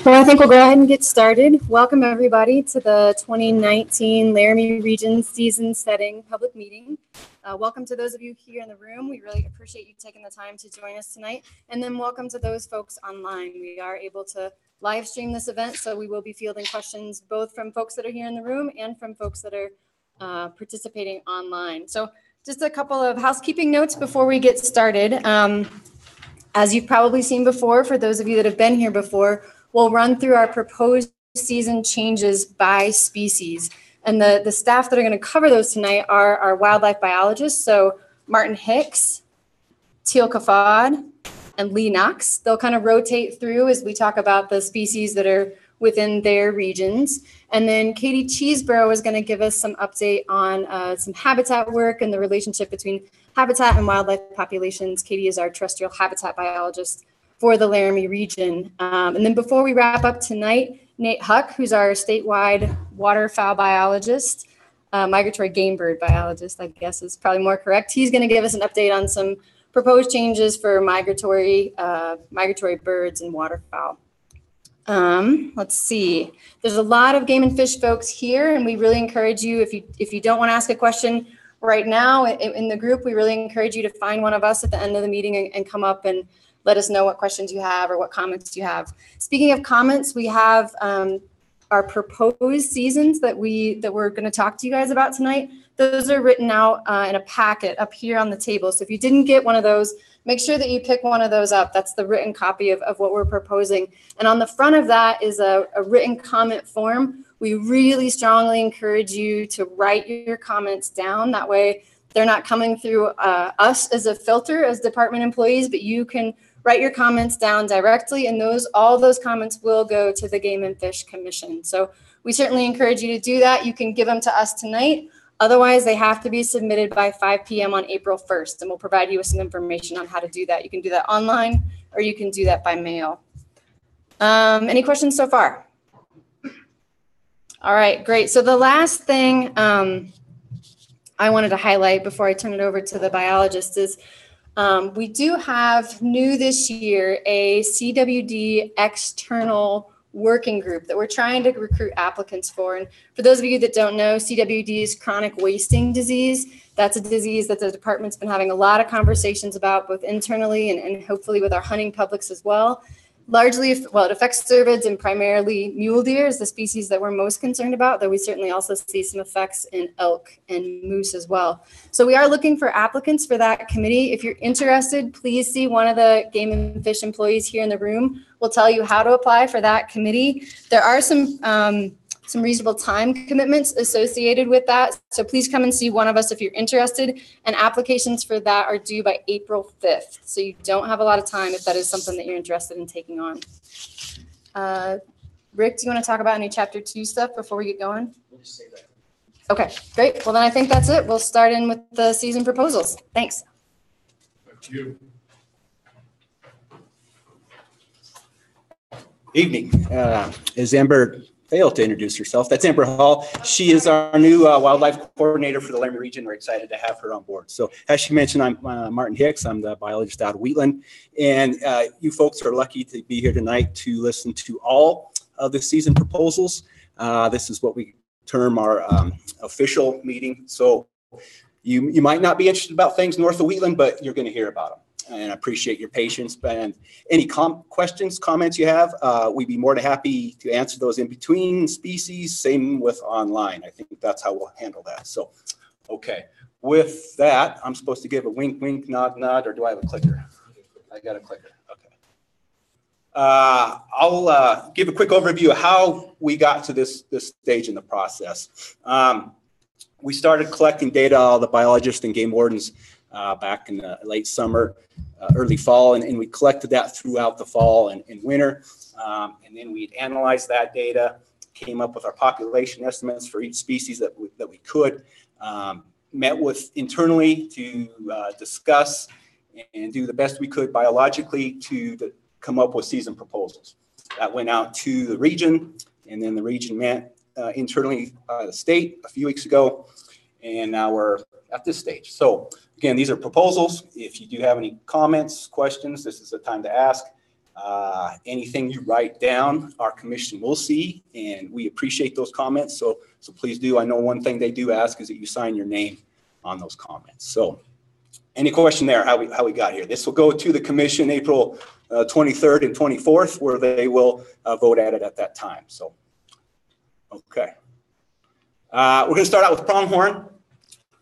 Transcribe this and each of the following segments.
Well, I think we'll go ahead and get started. Welcome, everybody, to the 2019 Laramie Region Season Setting Public Meeting. Welcome to those of you here in the room. We really appreciate you taking the time to join us tonight. And then welcome to those folks online. We are able to live stream this event, so we will be fielding questions both from folks that are here in the room and from folks that are participating online. So just a couple of housekeeping notes before we get started. As you've probably seen before, for those of you that have been here before, we'll run through our proposed season changes by species. And the staff that are going to cover those tonight are our wildlife biologists. So Martin Hicks, Teal Kafad, and Lee Knox. They'll kind of rotate through as we talk about the species that are within their regions. And then Katie Cheeseborough is going to give us some update on some habitat work and the relationship between habitat and wildlife populations. Katie is our terrestrial habitat biologist for the Laramie region. And then before we wrap up tonight, Nate Huck, who's our statewide waterfowl biologist, migratory game bird biologist, I guess is probably more correct. He's going to give us an update on some proposed changes for migratory birds and waterfowl. Let's see. There's a lot of game and fish folks here, and we really encourage you, if you don't want to ask a question right now in the group, we really encourage you to find one of us at the end of the meeting and come up and let us know what questions you have or what comments you have. Speaking of comments, we have our proposed seasons that we're going to talk to you guys about tonight. Those are written out in a packet up here on the table. So if you didn't get one of those, make sure that you pick one of those up. That's the written copy of what we're proposing. And on the front of that is a written comment form. We really strongly encourage you to write your comments down. That way they're not coming through us as a filter as department employees, but you can write your comments down directly, and all those comments will go to the Game and Fish Commission. So we certainly encourage you to do that. You can give them to us tonight. Otherwise, they have to be submitted by 5 p.m. on April 1st, and we'll provide you with some information on how to do that. You can do that online, or you can do that by mail. Any questions so far? All right, great. So the last thing I wanted to highlight before I turn it over to the biologist is we do have new this year a CWD external working group that we're trying to recruit applicants for. And for those of you that don't know, CWD is chronic wasting disease. That's a disease that the department's been having a lot of conversations about, both internally and hopefully with our hunting publics as well. Largely, it affects cervids and primarily mule deer is the species that we're most concerned about, though we certainly also see some effects in elk and moose as well. So we are looking for applicants for that committee. If you're interested, please see one of the Game and Fish employees here in the room. We'll tell you how to apply for that committee. There are some reasonable time commitments associated with that. So please come and see one of us if you're interested. And applications for that are due by April 5th. So you don't have a lot of time if that is something that you're interested in taking on. Rick, do you want to talk about any Chapter 2 stuff before we get going? We'll just say that. Okay, great. Well, then I think that's it. We'll start in with the season proposals. Thanks. Thank you. Evening. As Amber failed to introduce herself, that's Amber Hall. She is our new wildlife coordinator for the Laramie region. We're excited to have her on board. So as she mentioned, I'm Martin Hicks. I'm the biologist out of Wheatland. And you folks are lucky to be here tonight to listen to all of the season proposals. This is what we term our official meeting. So you might not be interested about things north of Wheatland, but you're going to hear about them. And I appreciate your patience. And any questions, comments you have, we'd be more than happy to answer those in between species. Same with online. I think that's how we'll handle that. So, okay. With that, I'm supposed to give a wink, wink, nod, nod, or do I have a clicker? I got a clicker. Okay. I'll give a quick overview of how we got to this stage in the process. We started collecting data, all the biologists and game wardens, back in the late summer, early fall, and we collected that throughout the fall and winter. And then we'd analyzed that data, came up with our population estimates for each species that we could, met with internally to discuss and do the best we could biologically to come up with season proposals. That went out to the region, and then the region met internally the state a few weeks ago, and now we're at this stage. So again, these are proposals. If you do have any comments, questions, this is the time to ask. Anything you write down, our commission will see, and we appreciate those comments. So please do. I know one thing they do ask is that you sign your name on those comments. So any question there, how we got here? This will go to the commission April 23rd and 24th, where they will vote at it at that time. So, okay. We're going to start out with pronghorn,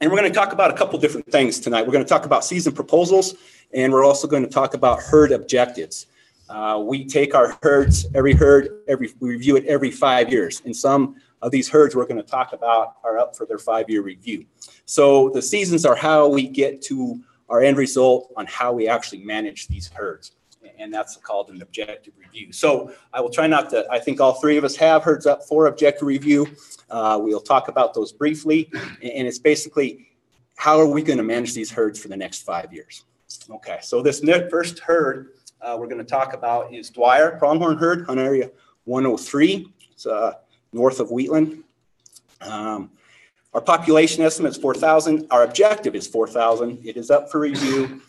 and we're going to talk about a couple different things tonight. We're going to talk about season proposals, and we're also going to talk about herd objectives. We take our herds, we review it every 5 years. And some of these herds we're going to talk about are up for their 5-year review. So the seasons are how we get to our end result on how we actually manage these herds. And that's called an objective review. So I will try not to, I think all three of us have herds up for objective review. We'll talk about those briefly. And it's basically, how are we going to manage these herds for the next 5 years? Okay, so this first herd we're going to talk about is Dwyer pronghorn herd, Hunt Area 103. It's north of Wheatland. Our population estimate is 4,000. Our objective is 4,000. It is up for review.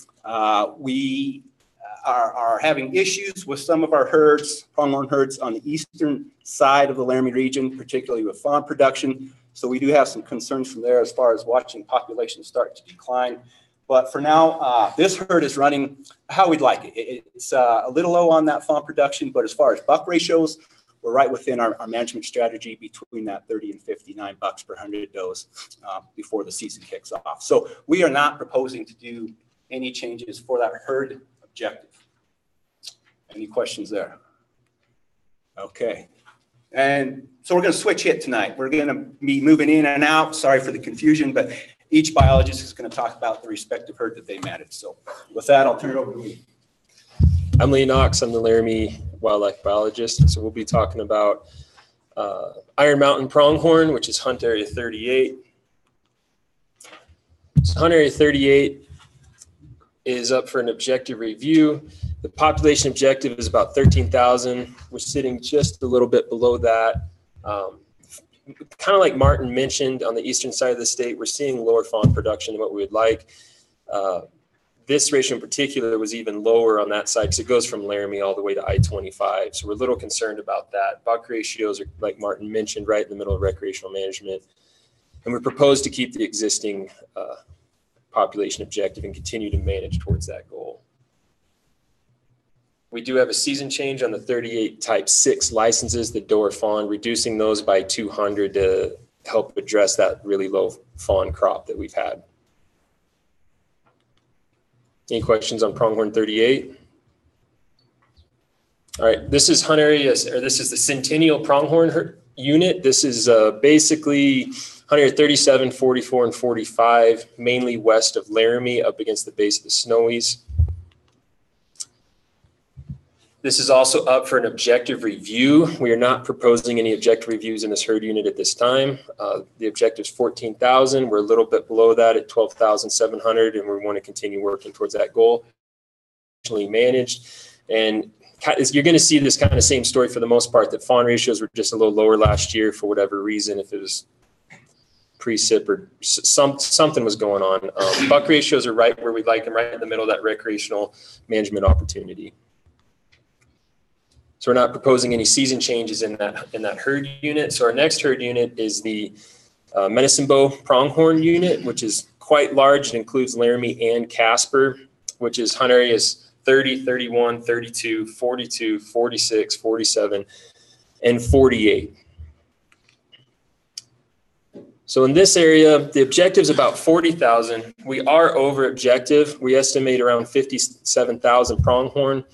We are having issues with some of our herds, pronghorn herds on the eastern side of the Laramie region, particularly with fawn production. So we do have some concerns from there as far as watching populations start to decline. But for now, this herd is running how we'd like it. It's a little low on that fawn production, but as far as buck ratios, we're right within our management strategy between that 30 and 59 bucks per 100 does before the season kicks off. So we are not proposing to do any changes for that herd objective. Any questions there? Okay. And so we're going to switch it tonight. We're going to be moving in and out. Sorry for the confusion, but each biologist is going to talk about the respective herd that they manage. So with that, I'll turn it over to Lee. I'm Lee Knox. I'm the Laramie wildlife biologist. So we'll be talking about Iron Mountain pronghorn, which is Hunt Area 38. So Hunt Area 38 is up for an objective review. The population objective is about 13,000. We're sitting just a little bit below that. Kind of like Martin mentioned, on the eastern side of the state, we're seeing lower fawn production than what we would like. This ratio in particular was even lower on that side because it goes from Laramie all the way to I-25. So we're a little concerned about that. Buck ratios are, like Martin mentioned, right in the middle of recreational management. And we propose to keep the existing population objective and continue to manage towards that goal. We do have a season change on the 38 type 6 licenses, the Doe fawn, reducing those by 200 to help address that really low fawn crop that we've had. Any questions on pronghorn 38? All right, this is Hunt Area, or this is the Centennial pronghorn unit. This is basically Hunt Area 37, 44, and 45, mainly west of Laramie, up against the base of the Snowies. This is also up for an objective review. We are not proposing any objective reviews in this herd unit at this time. The objective is 14,000. We're a little bit below that at 12,700, and we want to continue working towards that goal. Managed, and you're going to see this kind of same story for the most part, that fawn ratios were just a little lower last year for whatever reason, if it was precip or something was going on. Buck ratios are right where we'd like them, right in the middle of that recreational management opportunity. So we're not proposing any season changes in that herd unit. So our next herd unit is the Medicine Bow pronghorn unit, which is quite large. It includes Laramie and Casper, which is Hunt Areas 30, 31, 32, 42, 46, 47, and 48. So in this area, the objective is about 40,000. We are over objective. We estimate around 57,000 pronghorn.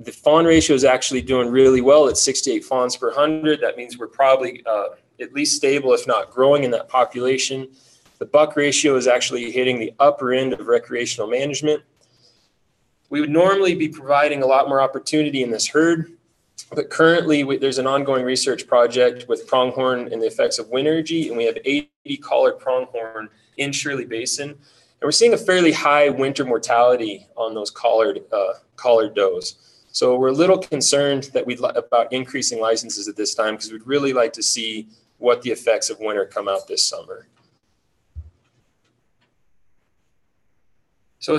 The fawn ratio is actually doing really well at 68 fawns per 100. That means we're probably at least stable, if not growing, in that population. The buck ratio is actually hitting the upper end of recreational management. We would normally be providing a lot more opportunity in this herd, but currently there's an ongoing research project with pronghorn and the effects of wind energy, and we have 80 collared pronghorn in Shirley Basin. And we're seeing a fairly high winter mortality on those collared does. So we're a little concerned that about increasing licenses at this time, because we'd really like to see what the effects of winter come out this summer. So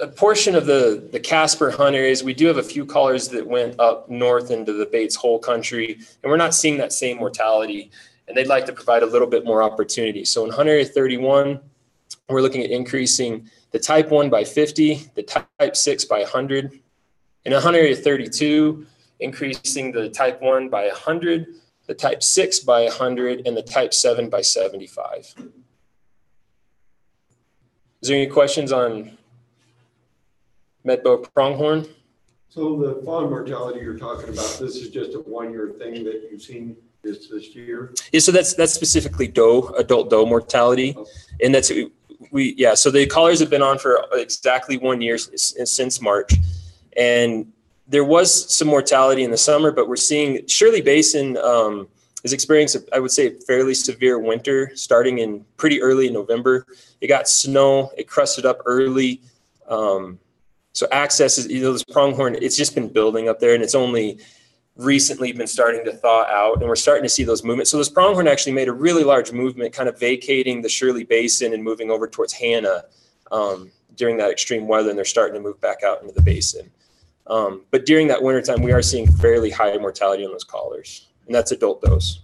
a portion of the Casper hunt areas, we do have a few callers that went up north into the Bates Hole country, and we're not seeing that same mortality, and they'd like to provide a little bit more opportunity. So in hunt area 31, we're looking at increasing the type 1 by 50, the type 6 by 100. In hunt area 32, increasing the type 1 by 100, the type 6 by 100, and the type 7 by 75. Is there any questions on Medbow pronghorn? So the fawn mortality you're talking about, this is just a one-year thing that you've seen this year? Yeah, so that's specifically adult doe mortality. Okay. And that's, so the collars have been on for exactly 1 year since March. And there was some mortality in the summer, but we're seeing Shirley Basin has experienced, I would say, a fairly severe winter starting in pretty early in November. It got snow, it crusted up early. So access is, this pronghorn, it's just been building up there, and it's only recently been starting to thaw out, and we're starting to see those movements. So this pronghorn actually made a really large movement, kind of vacating the Shirley Basin and moving over towards Hannah during that extreme weather, and they're starting to move back out into the basin. But during that wintertime, we are seeing fairly high mortality on those collars, and that's adult does.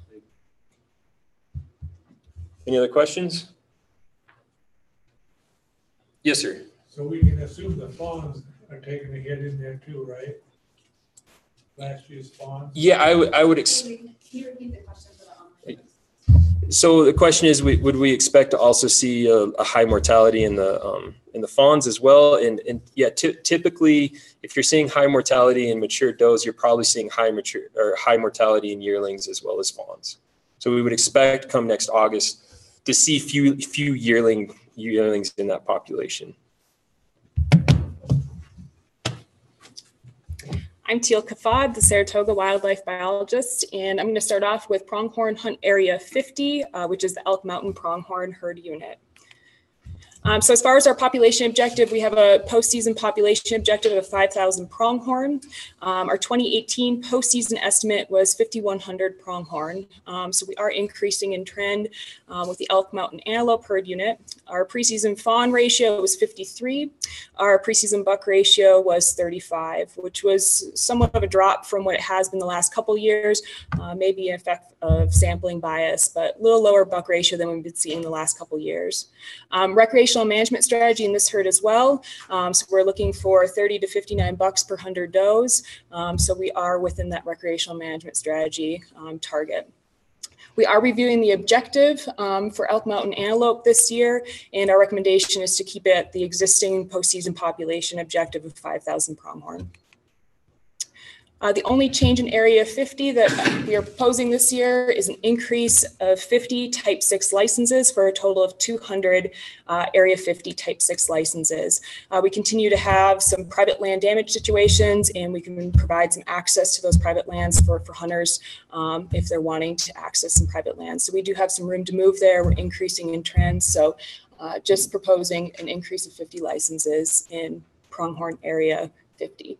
Any other questions? Yes, sir. So we can assume the fawns are taking a hit in there too, right? Last year's fawns? Yeah, I would Can you repeat the question for the So the question is, would we expect to also see a high mortality in the fawns as well? And yeah, typically, if you're seeing high mortality in mature does, you're probably seeing high mortality in yearlings as well as fawns. So we would expect come next August to see few yearlings in that population. I'm Teal Kafad, the Saratoga wildlife biologist, and I'm going to start off with pronghorn hunt area 50, which is the Elk Mountain pronghorn herd unit. So as far as our population objective, we have a postseason population objective of 5,000 pronghorn. Our 2018 postseason estimate was 5,100 pronghorn. So we are increasing in trend with the Elk Mountain antelope herd unit. Our preseason fawn ratio was 53. Our preseason buck ratio was 35, which was somewhat of a drop from what it has been the last couple years, maybe an effect of sampling bias, but a little lower buck ratio than we've been seeing the last couple years. Recreational management strategy in this herd as well. So we're looking for 30 to 59 bucks per 100 does. So we are within that recreational management strategy target. We are reviewing the objective for Elk Mountain antelope this year, and our recommendation is to keep it at the existing postseason population objective of 5,000 pronghorn. The only change in Area 50 that we are proposing this year is an increase of 50 Type 6 licenses for a total of 200 Area 50 Type 6 licenses. We continue to have some private land damage situations, and we can provide some access to those private lands for hunters if they're wanting to access some private lands. So we do have some room to move there. We're increasing in trends. So just proposing an increase of 50 licenses in pronghorn Area 50.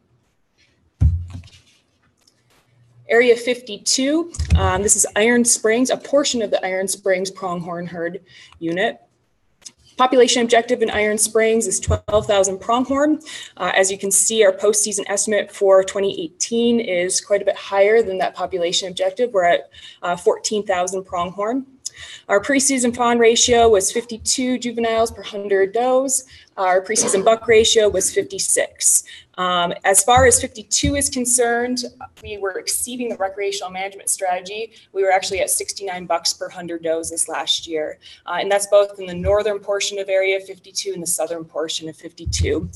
Area 52, this is Iron Springs, a portion of the Iron Springs pronghorn herd unit. Population objective in Iron Springs is 12,000 pronghorn. As you can see, our postseason estimate for 2018 is quite a bit higher than that population objective. We're at 14,000 pronghorn. Our preseason fawn ratio was 52 juveniles per 100 does. Our preseason buck ratio was 56. As far as 52 is concerned, we were exceeding the recreational management strategy. We were actually at 69 bucks per 100 does this last year. And that's both in the northern portion of Area 52 and the southern portion of 52.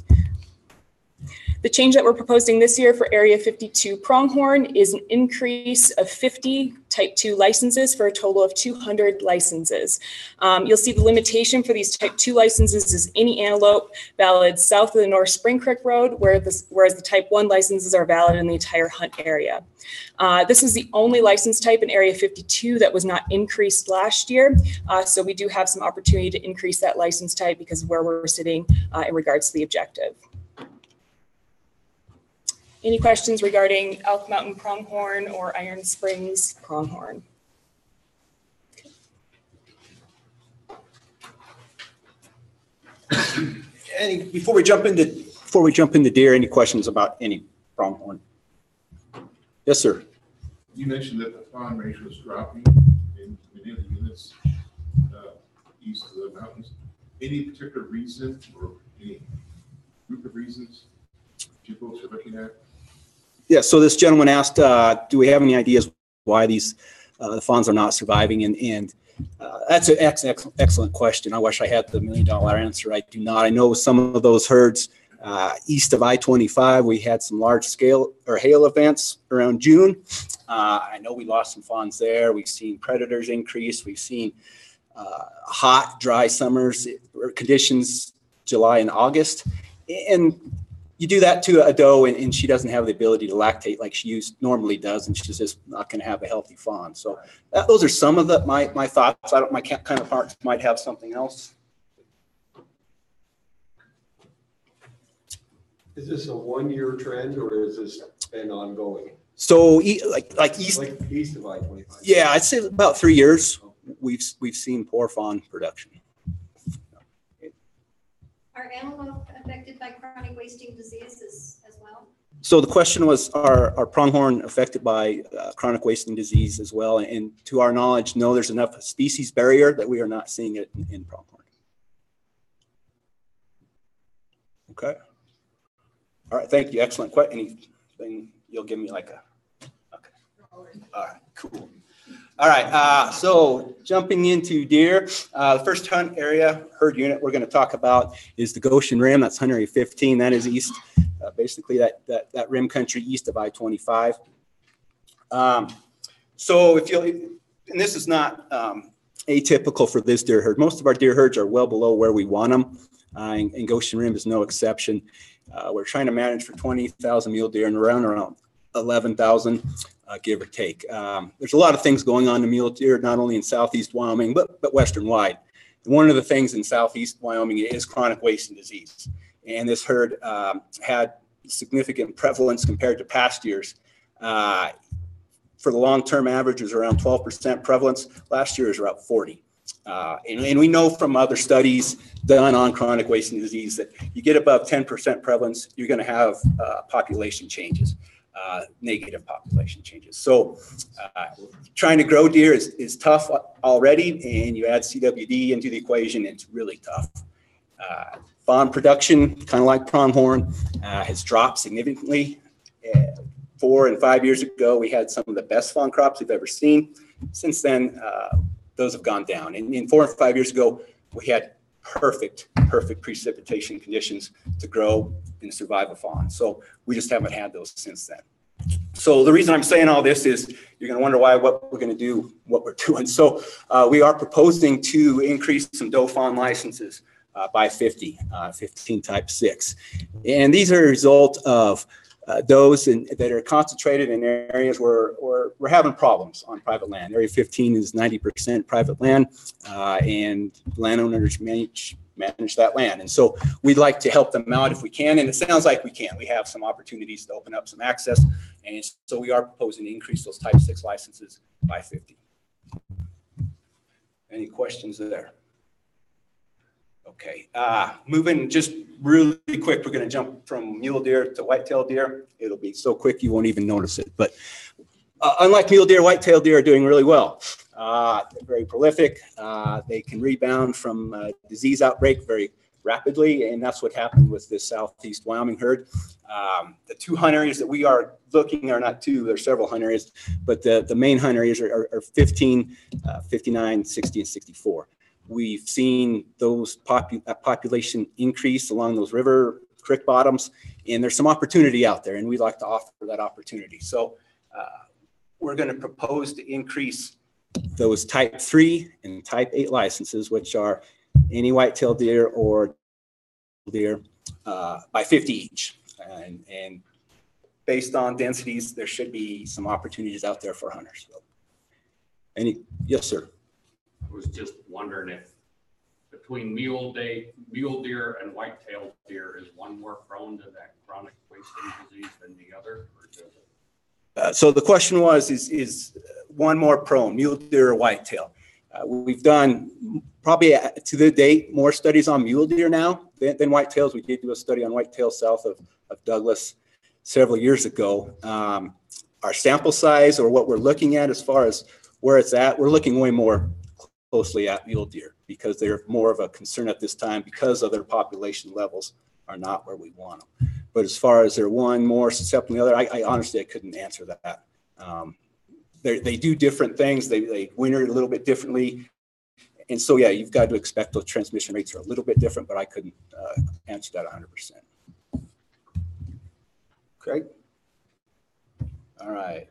The change that we're proposing this year for Area 52 pronghorn is an increase of 50 Type 2 licenses for a total of 200 licenses. You'll see the limitation for these Type 2 licenses is any antelope valid south of the North Spring Creek Road, whereas the Type 1 licenses are valid in the entire hunt area. This is the only license type in Area 52 that was not increased last year. So we do have some opportunity to increase that license type because of where we're sitting in regards to the objective. Any questions regarding Elk Mountain pronghorn or Iron Springs pronghorn? before we jump into deer, any questions about any pronghorn? Yes, sir. You mentioned that the fawn ratio is dropping in many of the units east of the mountains. Any particular reason or any group of reasons you folks are looking at? Yeah, so this gentleman asked, do we have any ideas why these the fawns are not surviving? And that's an excellent question. I wish I had the $1 million answer. I do not. I know some of those herds east of I-25, we had some large scale or hail events around June. I know we lost some fawns there. We've seen predators increase. We've seen hot, dry summers or conditions July and August. And you do that to a doe and she doesn't have the ability to lactate like she normally does, and she's just not going to have a healthy fawn. So those are some of my thoughts. My counterparts might have something else. Is this a one-year trend or is this been ongoing? So like east of I-25? Yeah, I'd say about 3 years we've seen poor fawn production. Are antelope affected by chronic wasting diseases as well? So the question was, are pronghorn affected by chronic wasting disease as well? And to our knowledge, no, there's enough species barrier that we are not seeing it in pronghorn. Okay. All right, thank you. Excellent question. Anything you'll give me like a, okay. All right, cool. All right, so jumping into deer, the first hunt area, herd unit we're going to talk about is the Goshen Rim. That's hunt area 15. That is east, basically that rim country east of I-25. So if you'll, and this is not atypical for this deer herd. Most of our deer herds are well below where we want them, and Goshen Rim is no exception. We're trying to manage for 20,000 mule deer and around 11,000. Give or take. There's a lot of things going on in mule deer, not only in southeast Wyoming, but western wide. One of the things in southeast Wyoming is chronic wasting disease. And this herd had significant prevalence compared to past years. For the long-term average is around 12% prevalence. Last year is around 40. And we know from other studies done on chronic wasting disease that you get above 10% prevalence, you're going to have population changes. Negative population changes. So trying to grow deer is tough already, and you add CWD into the equation, it's really tough. Fawn production, kind of like pronghorn, has dropped significantly. 4 and 5 years ago, we had some of the best fawn crops we've ever seen. Since then, those have gone down. And 4 and 5 years ago, we had perfect precipitation conditions to grow and survive a fawn. So we just haven't had those since then. So the reason I'm saying all this is you're going to wonder what we're going to do, what we're doing. So we are proposing to increase some doe fawn licenses by 15 type 6. And these are a result of does that are concentrated in areas where we're having problems on private land. Area 15 is 90% private land, and landowners manage that land. And so we'd like to help them out if we can, and it sounds like we can. We have some opportunities to open up some access, and so we are proposing to increase those type 6 licenses by 50. Any questions there? Okay, moving just really quick, we're going to jump from mule deer to whitetail deer. It'll be so quick you won't even notice it. But unlike mule deer, whitetail deer are doing really well. They're very prolific. They can rebound from disease outbreak very rapidly, and that's what happened with this southeast Wyoming herd. The 2 hunt areas that we are looking are not 2, there's several hunt areas, but the main hunt areas are 15, 59, 60, and 64. We've seen those population increase along those river creek bottoms, and there's some opportunity out there, and we'd like to offer that opportunity. So we're going to propose to increase those type 3 and type 8 licenses, which are any whitetail deer or deer, by 50 each. And based on densities, there should be some opportunities out there for hunters. So, yes, sir. I was just wondering if between mule deer and white-tailed deer, is one more prone to that chronic wasting disease than the other? Or does it? So the question was, is one more prone, mule deer or whitetail? We've done probably to the date more studies on mule deer now than whitetails. We did do a study on whitetails south of Douglas several years ago. Our sample size, or what we're looking at as far as where it's at, we're looking way more closely at mule deer because they're more of a concern at this time because of their population levels are not where we want them. But as far as they're one more susceptible than the other, I honestly couldn't answer that. They do different things. They winter a little bit differently. And so, yeah, you've got to expect those transmission rates are a little bit different, but I couldn't answer that 100%. Craig? All right.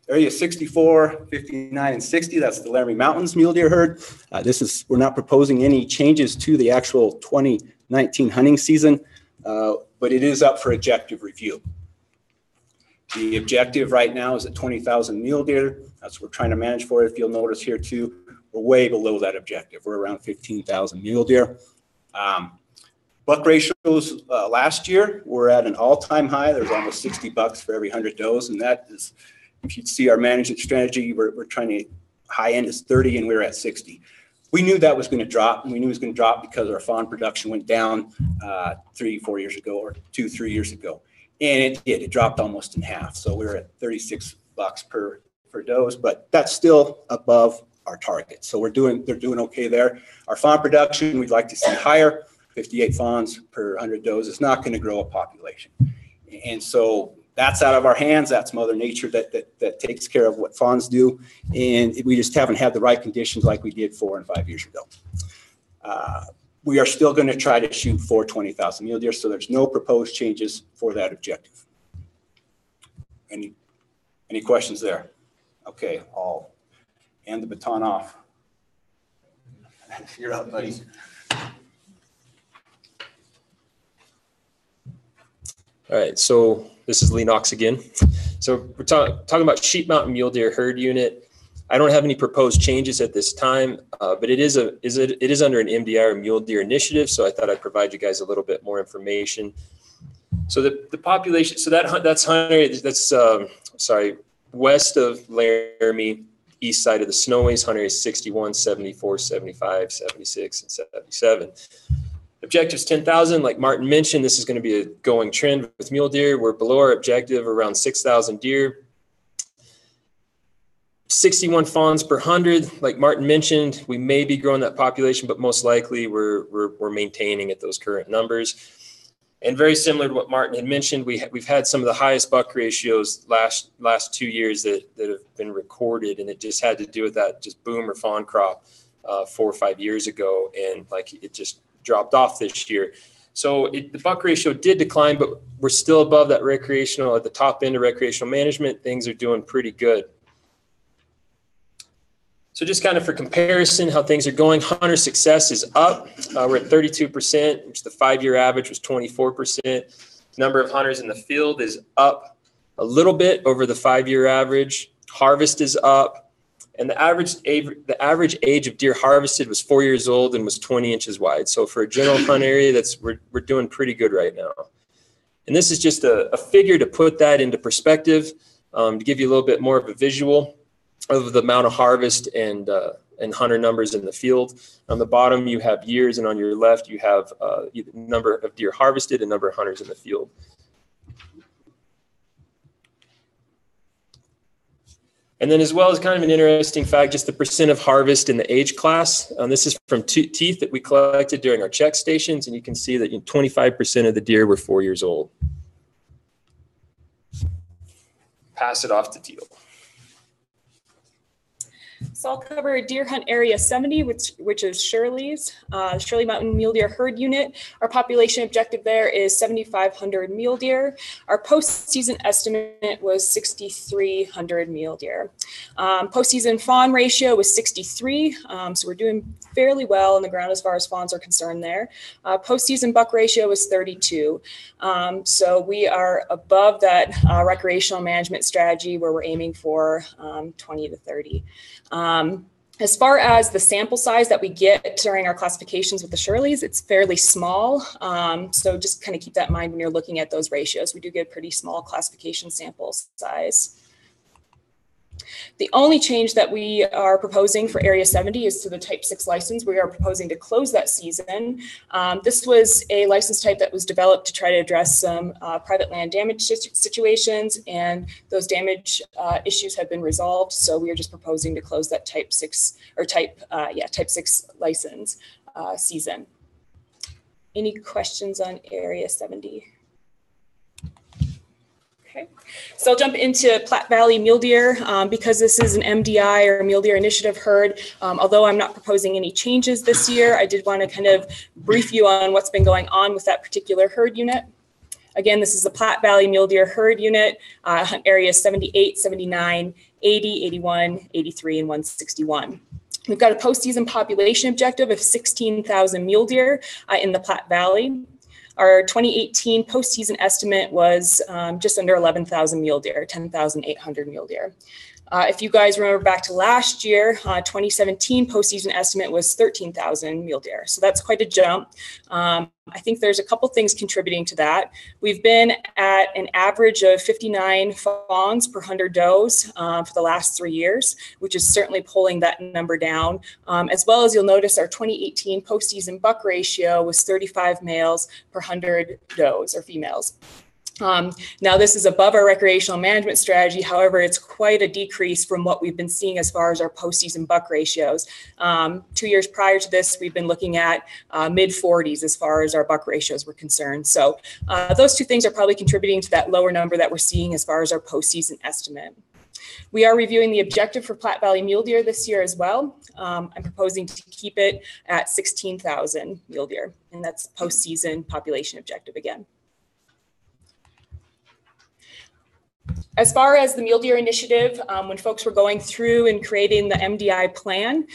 Area 64, 59, and 60, that's the Laramie Mountains mule deer herd. We're not proposing any changes to the actual 2019 hunting season, but it is up for objective review. The objective right now is at 20,000 mule deer. That's what we're trying to manage for. If you'll notice here too, we're way below that objective. We're around 15,000 mule deer. Buck ratios last year were at an all-time high. There's almost 60 bucks for every 100 does, and that is, if you see our management strategy, we're trying to, high end is 30 and we're at 60. We knew that was going to drop, and we knew it was going to drop because our fawn production went down 3-4 years ago, or 2-3 years ago. And it did, it dropped almost in half. So we're at 36 bucks per does, but that's still above our target. So they're doing okay there. Our fawn production, we'd like to see higher. 58 fawns per 100 does is not going to grow a population. And so that's out of our hands. That's Mother Nature that takes care of what fawns do. And we just haven't had the right conditions like we did 4 and 5 years ago. We are still going to try to shoot for 20,000 mule deer, so there's no proposed changes for that objective. Any questions there? Okay, I'll hand the baton off. You're up, buddy. All right, so this is Lee Knox again. So we're talking about Sheep Mountain Mule Deer Herd Unit. I don't have any proposed changes at this time, but it is under an MDI or Mule Deer Initiative, so I thought I'd provide you guys a little bit more information. So the population, so that's west of Laramie, east side of the Snoways, hunter area 61, 74, 75, 76, and 77. Objectives 10,000, like Martin mentioned, this is going to be a going trend with mule deer. We're below our objective, around 6,000 deer. 61 fawns per 100, like Martin mentioned, we may be growing that population, but most likely we're maintaining at those current numbers. And very similar to what Martin had mentioned, we've had some of the highest buck ratios last 2 years that have been recorded, and it just had to do with that just boom or fawn crop 4 or 5 years ago, and like it just dropped off this year. So the buck ratio did decline, but we're still above that recreational, at the top end of recreational management. Things are doing pretty good. So just kind of for comparison, how things are going, hunter success is up. We're at 32%, which the 5-year average was 24%. Number of hunters in the field is up a little bit over the 5-year average. Harvest is up. And the average age of deer harvested was 4 years old and was 20 inches wide. So for a general hunt area, we're doing pretty good right now. And this is just a figure to put that into perspective, to give you a little bit more of a visual of the amount of harvest and hunter numbers in the field. On the bottom, you have years, and on your left, you have either number of deer harvested and number of hunters in the field. And then as well as kind of an interesting fact, just the percent of harvest in the age class. This is from teeth that we collected during our check stations, and you can see that 25% of the deer were 4 years old. Pass it off to Teal. So I'll cover Deer Hunt Area 70, which is Shirley's, Shirley Mountain Mule Deer Herd Unit. Our population objective there is 7,500 mule deer. Our postseason estimate was 6,300 mule deer. Postseason fawn ratio was 63, so we're doing fairly well on the ground as far as fawns are concerned there. Postseason buck ratio was 32. So we are above that recreational management strategy where we're aiming for 20 to 30. As far as the sample size that we get during our classifications with the Shirleys, it's fairly small. So just kind of keep that in mind when you're looking at those ratios. We do get a pretty small classification sample size. The only change that we are proposing for Area 70 is to the Type 6 license. We are proposing to close that season. This was a license type that was developed to try to address some private land damage situations, and those damage issues have been resolved. So we are just proposing to close that Type 6 license season. Any questions on Area 70? Okay, so I'll jump into Platte Valley mule deer. Because this is an MDI or mule deer initiative herd, although I'm not proposing any changes this year, I did want to kind of brief you on what's been going on with that particular herd unit. Again, this is the Platte Valley mule deer herd unit, hunt areas 78, 79, 80, 81, 83, and 161. We've got a postseason population objective of 16,000 mule deer in the Platte Valley. Our 2018 postseason estimate was just under 11,000 mule deer, 10,800 mule deer. If you guys remember back to last year, 2017 postseason estimate was 13,000 mule deer. So that's quite a jump. I think there's a couple things contributing to that. We've been at an average of 59 fawns per 100 does for the last 3 years, which is certainly pulling that number down. As well as you'll notice our 2018 postseason buck ratio was 35 males per 100 does or females. Now this is above our recreational management strategy. However, it's quite a decrease from what we've been seeing as far as our postseason buck ratios. 2 years prior to this, we've been looking at mid 40s as far as our buck ratios were concerned. So those two things are probably contributing to that lower number that we're seeing as far as our postseason estimate. We are reviewing the objective for Platte Valley mule deer this year as well. I'm proposing to keep it at 16,000 mule deer, and that's postseason population objective again. As far as the mule deer initiative, when folks were going through and creating the MDI plan,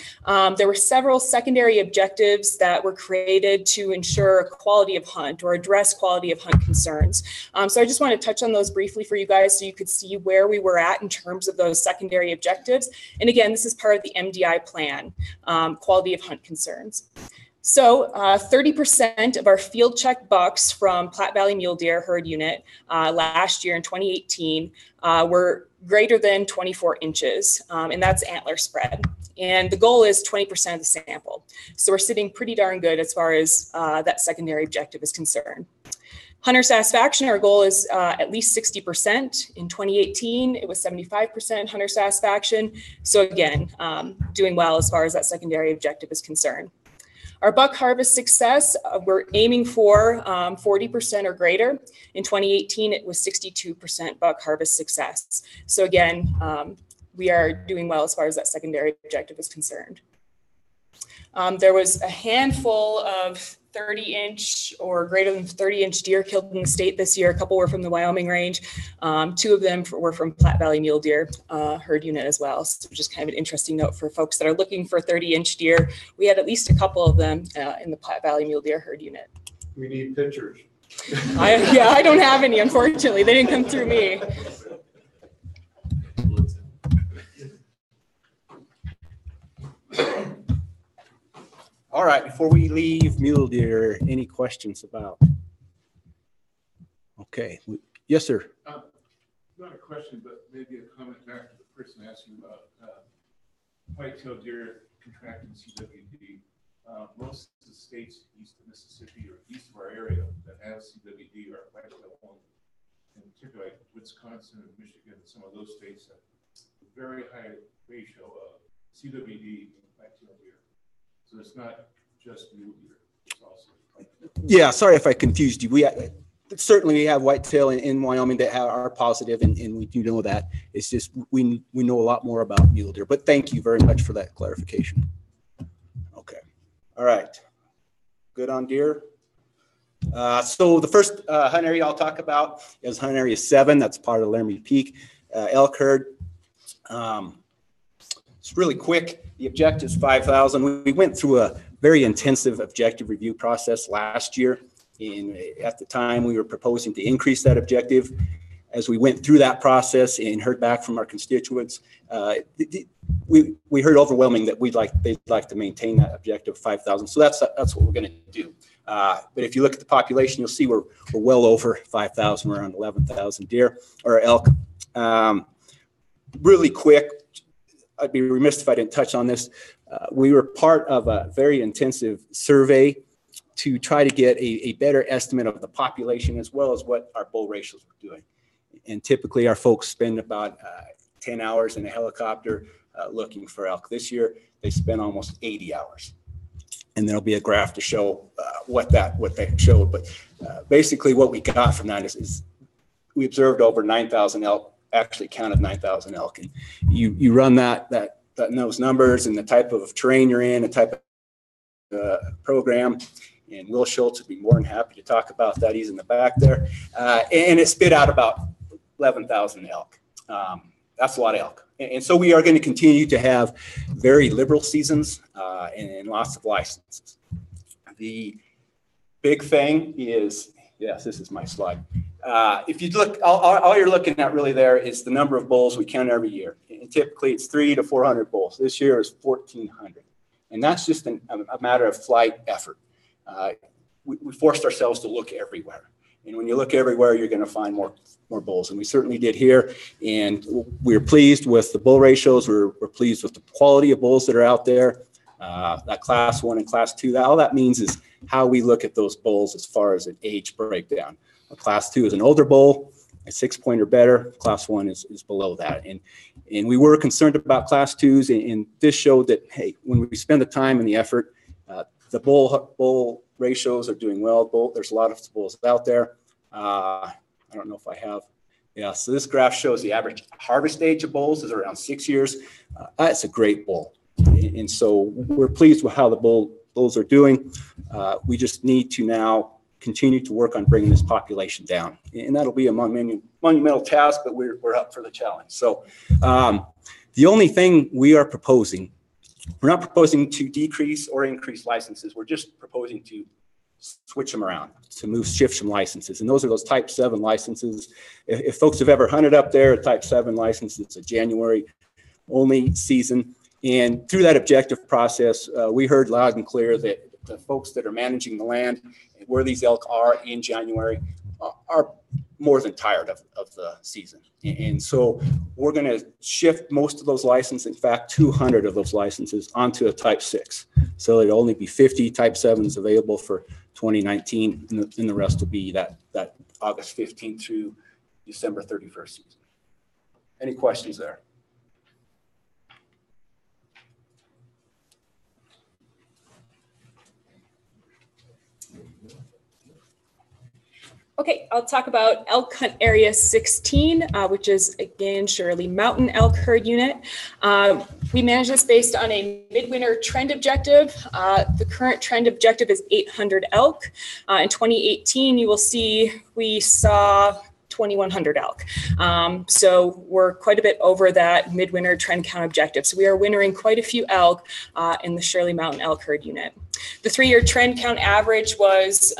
there were several secondary objectives that were created to ensure quality of hunt or address quality of hunt concerns. So I just want to touch on those briefly for you guys so you could see where we were at in terms of those secondary objectives. And again, this is part of the MDI plan, quality of hunt concerns. So 30% of our field check bucks from Platte Valley mule deer herd unit last year in 2018 were greater than 24 inches, and that's antler spread. And the goal is 20% of the sample. So we're sitting pretty darn good as far as that secondary objective is concerned. Hunter satisfaction, our goal is at least 60%. In 2018, it was 75% hunter satisfaction. So again, doing well as far as that secondary objective is concerned. Our buck harvest success, we're aiming for 40% or greater. In 2018, it was 62% buck harvest success. So again, we are doing well as far as that secondary objective is concerned. There was a handful of 30-inch or greater than 30-inch deer killed in the state this year. A couple were from the Wyoming range. 2 of them were from Platte Valley mule deer herd unit as well. So just kind of an interesting note for folks that are looking for 30-inch deer. We had at least a couple of them in the Platte Valley mule deer herd unit. We need pictures. I don't have any, unfortunately. They didn't come through me. All right, before we leave mule deer, any questions about? Okay, yes, sir. Not a question, but maybe a comment back to the person asking about white-tailed deer contracting CWD. Most of the states east of Mississippi or east of our area that have CWD are white-tailed only. In particular, like Wisconsin and Michigan, and some of those states have a very high ratio of CWD in white-tailed deer. So it's not just mule deer, it's also yeah, sorry if I confused you. We certainly have whitetail in Wyoming that are positive, and we do know that. It's just we know a lot more about mule deer. But thank you very much for that clarification. Okay, all right, good on deer. So the first hunt area I'll talk about is hunt area 7. That's part of Laramie Peak elk herd. It's really quick. The objective is 5,000. We went through a very intensive objective review process last year. And at the time, we were proposing to increase that objective. As we went through that process and heard back from our constituents, we heard overwhelming that they'd like to maintain that objective of 5,000. So that's what we're going to do. But if you look at the population, you'll see we're well over 5,000. We're around 11,000 deer or elk. Really quick. I'd be remiss if I didn't touch on this. We were part of a very intensive survey to try to get a better estimate of the population as well as what our bull ratios were doing. And typically our folks spend about 10 hours in a helicopter looking for elk. This year, they spent almost 80 hours. And there'll be a graph to show what they showed. But basically what we got from that is we observed over 9,000 elk, actually counted 9,000 elk. And you run those numbers and the type of terrain you're in, the type of program, and Will Schultz would be more than happy to talk about that. He's in the back there. And it spit out about 11,000 elk. That's a lot of elk. And so we are going to continue to have very liberal seasons and lots of licenses. The big thing is, yes, this is my slide. If you look, all you're looking at really there is the number of bulls we count every year. And typically it's 300 to 400 bulls. This year is 1,400. And that's just a matter of flight effort. We forced ourselves to look everywhere. And when you look everywhere, you're going to find more bulls. And we certainly did here. And we're pleased with the bull ratios. We're pleased with the quality of bulls that are out there. That class 1 and class 2, all that means is how we look at those bulls as far as an age breakdown. A class 2 is an older bull, a 6-point or better. Class 1 is below that. And we were concerned about class 2s. And this showed that, hey, when we spend the time and the effort, the bull ratios are doing well. There's a lot of bulls out there. I don't know if I have. Yeah, so this graph shows the average harvest age of bulls is around 6 years. That's a great bull. And so we're pleased with how the bulls are doing. We just need to now continue to work on bringing this population down. And that'll be a monumental task, but we're up for the challenge. So the only thing we are proposing, we're not proposing to decrease or increase licenses. We're just proposing to switch them around, to shift some licenses. And those are those type 7 licenses. If folks have ever hunted up there, a type 7 license, it's a January only season. And through that objective process, we heard loud and clear that the folks that are managing the land and where these elk are in January are more than tired of the season. And so we're going to shift most of those licenses, in fact, 200 of those licenses onto a type 6. So there'll only be 50 type 7s available for 2019, and the rest will be that August 15th through December 31st season. Any questions there? Okay, I'll talk about Elk Hunt Area 16, which is, again, Shirley Mountain Elk Herd Unit. We manage this based on a midwinter trend objective. The current trend objective is 800 elk. In 2018, you will see we saw 2,100 elk. So we're quite a bit over that midwinter trend count objective. So we are wintering quite a few elk in the Shirley Mountain Elk Herd Unit. The 3-year trend count average was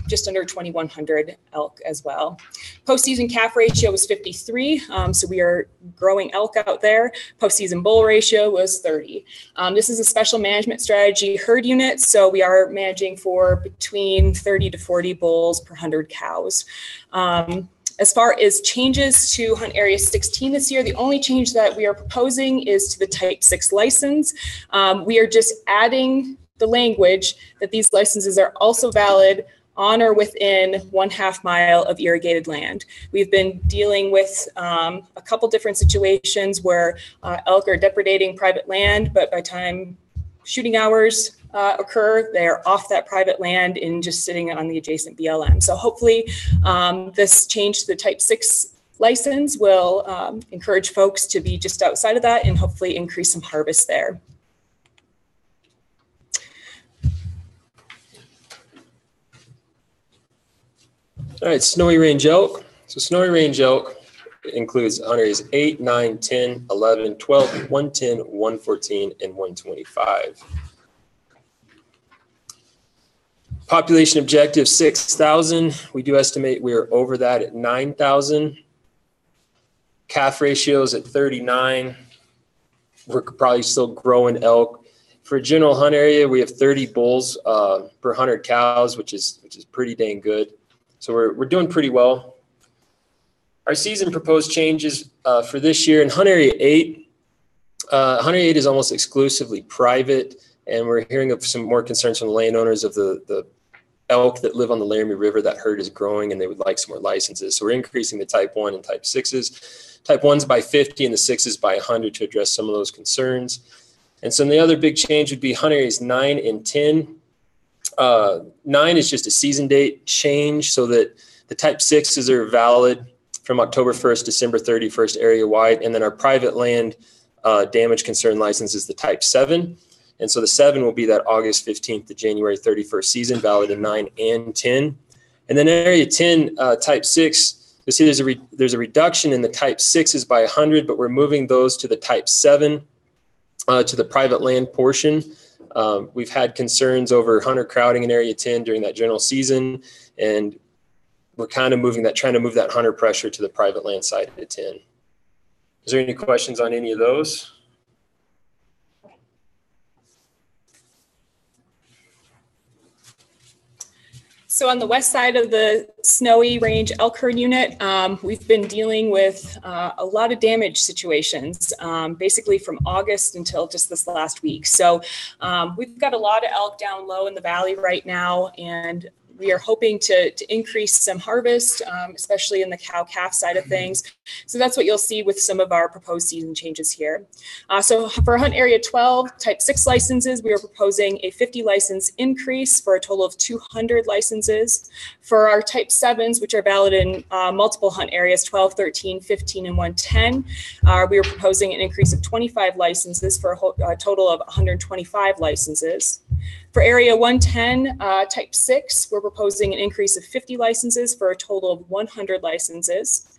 just under 2,100 elk as well. Postseason calf ratio was 53, so we are growing elk out there. Postseason bull ratio was 30. This is a special management strategy herd unit, so we are managing for between 30 to 40 bulls per 100 cows. As far as changes to Hunt Area 16 this year, the only change that we are proposing is to the Type 6 license. We are just adding the language that these licenses are also valid on or within 1/2 mile of irrigated land. We've been dealing with a couple different situations where elk are depredating private land, but by time shooting hours occur, they're off that private land and just sitting on the adjacent BLM. So hopefully this change to the Type 6 license will encourage folks to be just outside of that and hopefully increase some harvest there. All right, snowy range elk. So snowy range elk includes hunt areas 8, 9, 10, 11, 12, 110, 114, and 125. Population objective 6,000. We do estimate we are over that at 9,000. Calf ratios at 39. We're probably still growing elk. For a general hunt area, we have 30 bulls per 100 cows, which is pretty dang good. So we're doing pretty well. Our season proposed changes for this year in Hunt Area 8, Hunter 8 is almost exclusively private, and we're hearing of some more concerns from the landowners of the elk that live on the Laramie River. That herd is growing and they would like some more licenses. So we're increasing the type 1 and type 6s. Type 1's by 50 and the 6's by 100 to address some of those concerns. And so the other big change would be hunter areas 9 and 10. 9 is just a season date change so that the type 6s are valid from October 1st, December 31st area wide. And then our private land damage concern license is the type 7. And so the 7 will be that August 15th to January 31st season, valid in 9 and 10. And then area 10, type 6, you'll see there's a reduction in the type 6s by 100, but we're moving those to the type 7 to the private land portion. We've had concerns over hunter crowding in area 10 during that general season, and we're kind of trying to move that hunter pressure to the private land side of 10. Is there any questions on any of those? So on the west side of the Snowy Range elk herd unit, we've been dealing with a lot of damage situations, basically from August until just this last week. So we've got a lot of elk down low in the valley right now, and we are hoping to increase some harvest, especially in the cow-calf side of things. So that's what you'll see with some of our proposed season changes here. So for Hunt Area 12, Type 6 licenses, we are proposing a 50 license increase for a total of 200 licenses. For our Type 7s, which are valid in multiple hunt areas, 12, 13, 15, and 110, we are proposing an increase of 25 licenses for a total of 125 licenses. For Area 110, Type 6, we're proposing an increase of 50 licenses for a total of 100 licenses.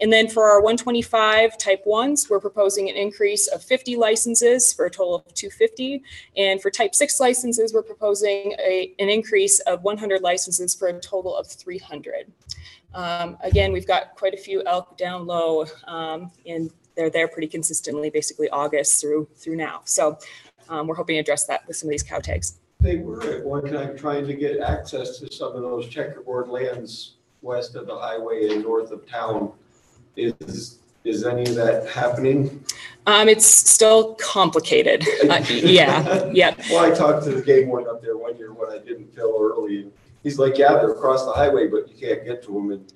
And then for our 125 Type 1s, we're proposing an increase of 50 licenses for a total of 250. And for Type 6 licenses, we're proposing an increase of 100 licenses for a total of 300. Again, we've got quite a few elk down low, and they're there pretty consistently, basically August through now. So we're hoping to address that with some of these cow tags. They were at one time trying to get access to some of those checkerboard lands west of the highway and north of town. Is any of that happening? It's still complicated. Yeah. Well, I talked to the game warden up there one year when I didn't fill early, and he's like, yeah, they're across the highway, but you can't get to them. And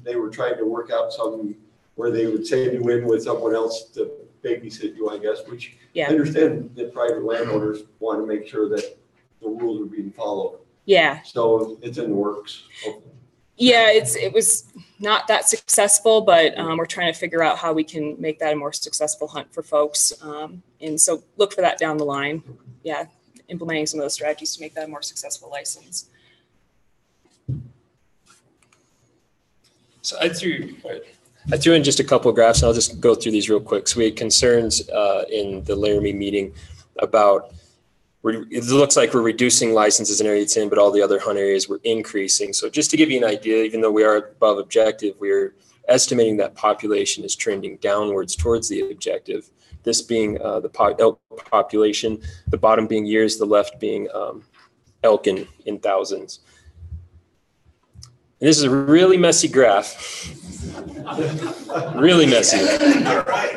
they were trying to work out something where they would send you in with someone else to babysit you, I guess, which I understand that private landowners want to make sure that the rules are being followed. Yeah. So it's in the works. Yeah, it was not that successful, but we're trying to figure out how we can make that a more successful hunt for folks. And so look for that down the line. Yeah, implementing some of those strategies to make that a more successful license. So I threw in just a couple of graphs, and I'll just go through these real quick. So we had concerns in the Laramie meeting about, it looks like we're reducing licenses in Area 10, but all the other hunt areas we're increasing. So just to give you an idea, even though we are above objective, we're estimating that population is trending downwards towards the objective. This being the elk population, the bottom being years, the left being elk in thousands. And this is a really messy graph. Really messy. All right.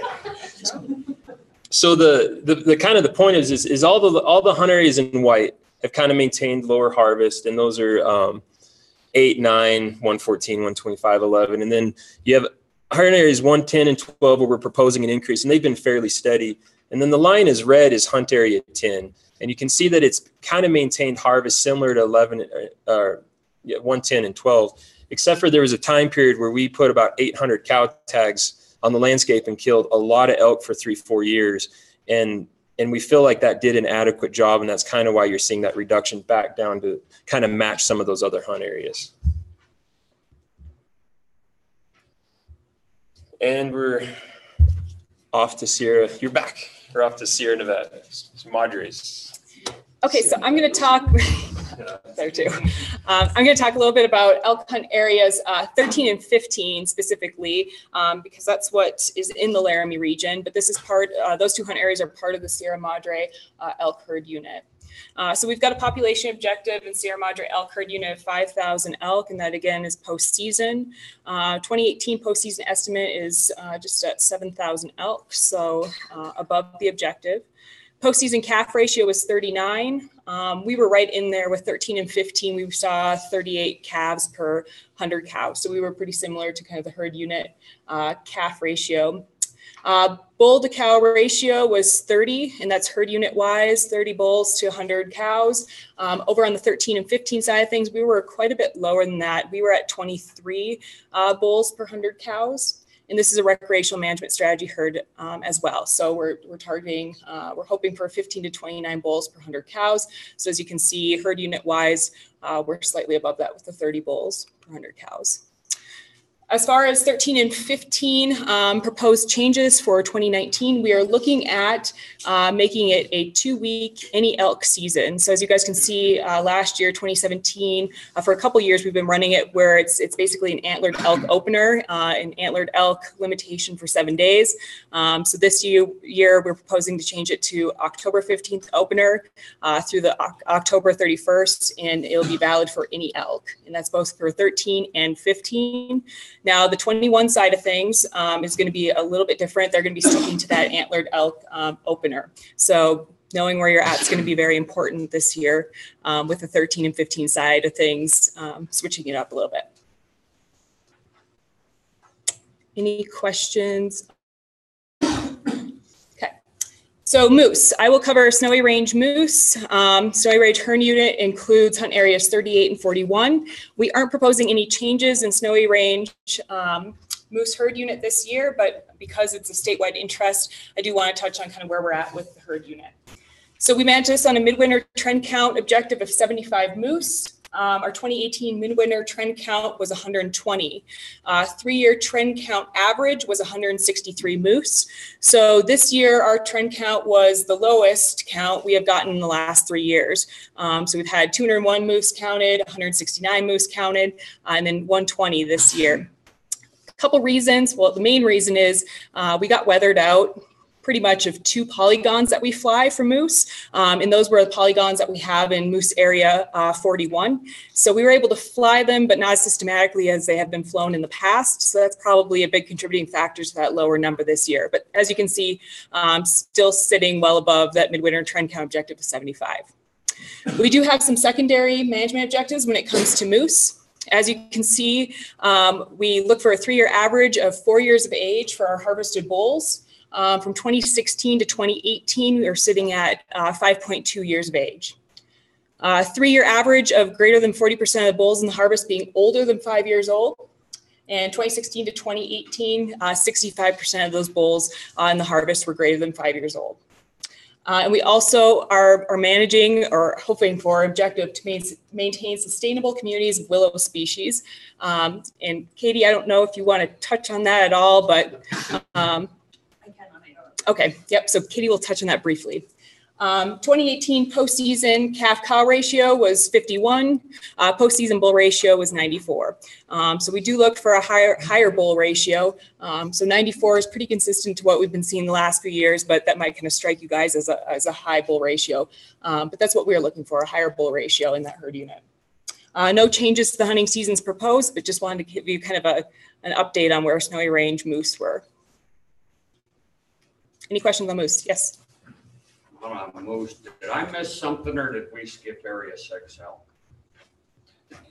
So the kind of the point is all the hunt areas in white have kind of maintained lower harvest, and those are 8, 9, 114, 125, 11, and then you have hunt areas 110 and 12 where we're proposing an increase, and they've been fairly steady. And then the line is red is hunt area 10, and you can see that it's kind of maintained harvest similar to 110 and 12, except for there was a time period where we put about 800 cow tags on the landscape and killed a lot of elk for 3-4 years. And we feel like that did an adequate job. And that's kind of why you're seeing that reduction back down to kind of match some of those other hunt areas. And we're off to Sierra. You're back. We're off to Sierra Nevada. It's Madres. Okay, so I'm going to talk there too. I'm going to talk a little bit about elk hunt areas 13 and 15 specifically, because that's what is in the Laramie region. But this is those two hunt areas are part of the Sierra Madre elk herd unit. So we've got a population objective in Sierra Madre elk herd unit of 5,000 elk, and that again is postseason. 2018 postseason estimate is just at 7,000 elk, so above the objective. Postseason calf ratio was 39. We were right in there with 13 and 15. We saw 38 calves per 100 cows. So we were pretty similar to kind of the herd unit calf ratio. Bull to cow ratio was 30, and that's herd unit wise, 30 bulls to 100 cows. Over on the 13 and 15 side of things, we were quite a bit lower than that. We were at 23 bulls per 100 cows. And this is a recreational management strategy herd as well. So we're targeting, we're hoping for 15 to 29 bulls per 100 cows. So as you can see, herd unit wise, we're slightly above that with the 30 bulls per 100 cows. As far as 13 and 15 proposed changes for 2019, we are looking at making it a 2-week any elk season. So as you guys can see, last year, 2017, for a couple years, we've been running it where it's basically an antlered elk opener, an antlered elk limitation for 7 days. So this year, we're proposing to change it to October 15th opener through the October 31st, and it'll be valid for any elk. And that's both for 13 and 15. Now, the 21 side of things is going to be a little bit different. They're going to be sticking to that antlered elk opener. So knowing where you're at is going to be very important this year with the 13 and 15 side of things, switching it up a little bit. Any questions? So moose, I will cover snowy range moose. Snowy range herd unit includes hunt areas 38 and 41. We aren't proposing any changes in snowy range moose herd unit this year, but because it's a statewide interest, I do want to touch on kind of where we're at with the herd unit. So we managed this on a midwinter trend count objective of 75 moose. Our 2018 midwinter trend count was 120. 3-year trend count average was 163 moose. So this year, our trend count was the lowest count we have gotten in the last 3 years. So we've had 201 moose counted, 169 moose counted, and then 120 this year. A couple reasons. Well, the main reason is we got weathered out pretty much of 2 polygons that we fly for moose. And those were the polygons that we have in moose area 41. So we were able to fly them, but not as systematically as they have been flown in the past. So that's probably a big contributing factor to that lower number this year. But as you can see, still sitting well above that midwinter trend count objective of 75. We do have some secondary management objectives when it comes to moose. As you can see, we look for a 3-year average of 4 years of age for our harvested bulls. From 2016 to 2018, we are sitting at 5.2 years of age. 3-year average of greater than 40% of the bulls in the harvest being older than 5 years old. And 2016 to 2018, 65% of those bulls in the harvest were greater than 5 years old. And we also are managing or hoping for objective to maintain sustainable communities of willow species. And Katie, I don't know if you want to touch on that at all, but okay, yep, so Katie will touch on that briefly. 2018 postseason calf-cow ratio was 51. Postseason bull ratio was 94. So we do look for a higher bull ratio. So 94 is pretty consistent to what we've been seeing the last few years, but that might kind of strike you guys as a high bull ratio. But that's what we're looking for, a higher bull ratio in that herd unit. No changes to the hunting seasons proposed, but just wanted to give you kind of an update on where snowy range moose were. Any questions on moose? Yes. On moose, did I miss something or did we skip area 6L?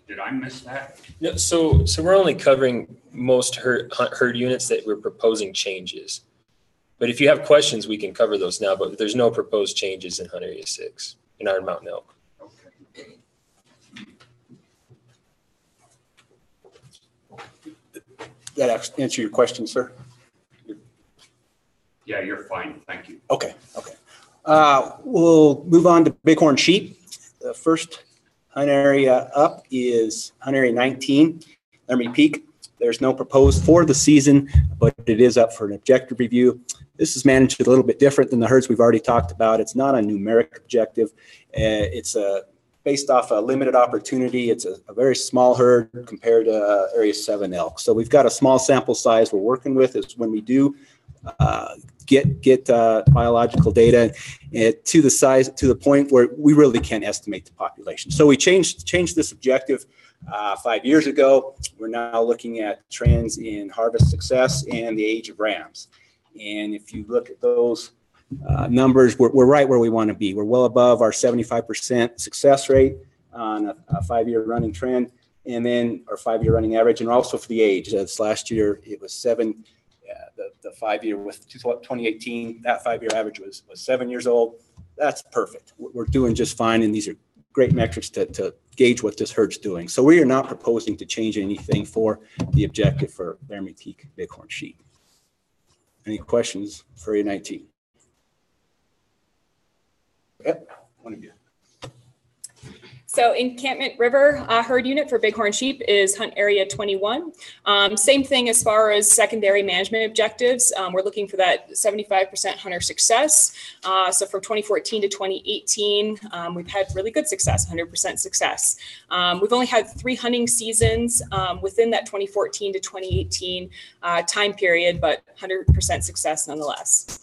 Did I miss that? No, so we're only covering most herd units that we're proposing changes. But if you have questions, we can cover those now, but there's no proposed changes in hunt area 6 in Iron Mountain elk. Okay. That answer your question, sir? Yeah, you're fine. Thank you. Okay. We'll move on to bighorn sheep. The first hunt area up is hunt area 19, Laramie Peak. There's no proposed for the season, but it is up for an objective review. This is managed a little bit different than the herds we've already talked about. It's not a numeric objective. It's based off a limited opportunity. It's a very small herd compared to area 7 elk. So we've got a small sample size we're working with is when we do get biological data to the size, to the point where we really can't estimate the population. So we changed this objective 5 years ago. We're now looking at trends in harvest success and the age of rams. And if you look at those numbers, we're right where we want to be. We're well above our 75% success rate on a 5-year running trend, and then our 5-year running average, and also for the age. This last year, it was 7. The 5-year with 2018, that 5-year average was 7 years old. That's perfect. We're doing just fine, and these are great metrics to gauge what this herd's doing. So we are not proposing to change anything for the objective for Laramie teak bighorn sheep. Any questions for area 19? Yep, one of you. So Encampment River herd unit for bighorn sheep is hunt area 21. Same thing as far as secondary management objectives. We're looking for that 75% hunter success. So from 2014 to 2018, we've had really good success, 100% success. We've only had 3 hunting seasons within that 2014 to 2018 time period, but 100% success nonetheless.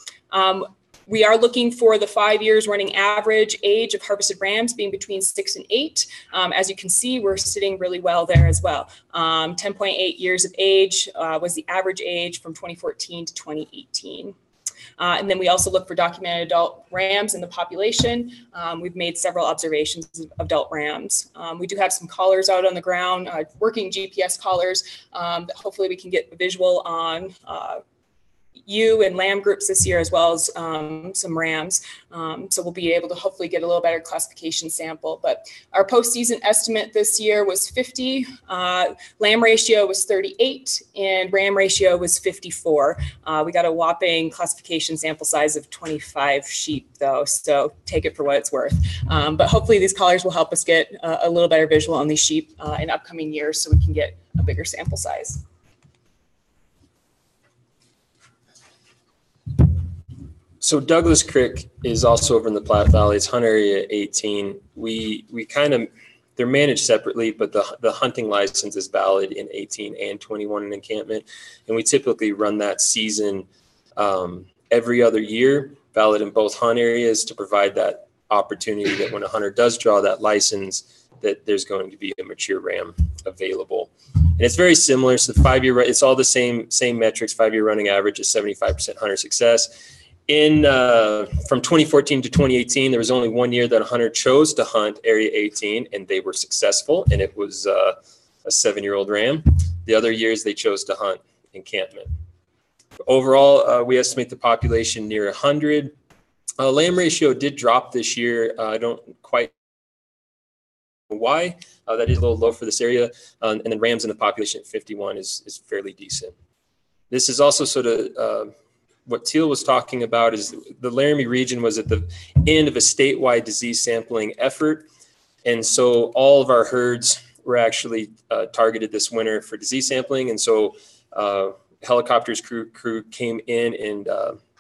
We are looking for the 5 years running average age of harvested rams being between 6 and 8. As you can see, we're sitting really well there as well. 10.8 years of age was the average age from 2014 to 2018. And then we also look for documented adult rams in the population. We've made several observations of adult rams. We do have some collars out on the ground, working GPS collars that hopefully we can get a visual on ewe and lamb groups this year, as well as some rams. So we'll be able to hopefully get a little better classification sample. But our postseason estimate this year was 50. Lamb ratio was 38 and ram ratio was 54. We got a whopping classification sample size of 25 sheep though, so take it for what it's worth. But hopefully these collars will help us get a little better visual on these sheep in upcoming years so we can get a bigger sample size. So Douglas Creek is also over in the Platte Valley. It's hunt area 18. We kind of, they're managed separately, but the hunting license is valid in 18 and 21 in encampment. And we typically run that season every other year, valid in both hunt areas, to provide that opportunity that when a hunter does draw that license, that there's going to be a mature ram available. And it's very similar. So the 5-year, it's all the same metrics. 5-year running average is 75% hunter success. From 2014 to 2018, there was only 1 year that a hunter chose to hunt area 18 and they were successful, and it was a 7-year-old ram. The other years they chose to hunt encampment. Overall, we estimate the population near 100. Lamb ratio did drop this year. I don't quite know why. That is a little low for this area. And then rams in the population at 51 is fairly decent. This is also sort of what Teal was talking about, is the Laramie region was at the end of a statewide disease sampling effort. And so all of our herds were actually targeted this winter for disease sampling. And so helicopters crew came in and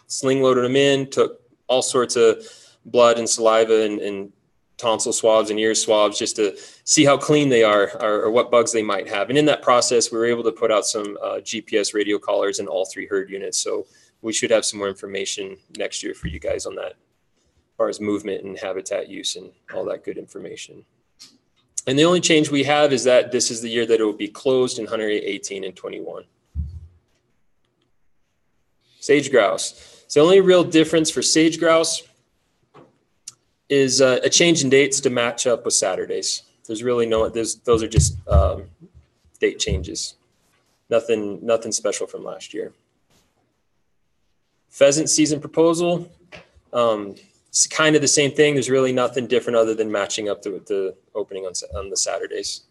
sling loaded them in, took all sorts of blood and saliva and tonsil swabs and ear swabs just to see how clean they are or what bugs they might have. And in that process, we were able to put out some GPS radio collars in all 3 herd units. So we should have some more information next year for you guys on that, as far as movement and habitat use and all that good information. And the only change we have is that this is the year that it will be closed in hunt area 18 and 21. Sage grouse. So the only real difference for sage grouse is a change in dates to match up with Saturdays. There's really no, those are just date changes. Nothing special from last year. Pheasant season proposal, it's kind of the same thing. There's really nothing different other than matching up to the opening on the Saturdays.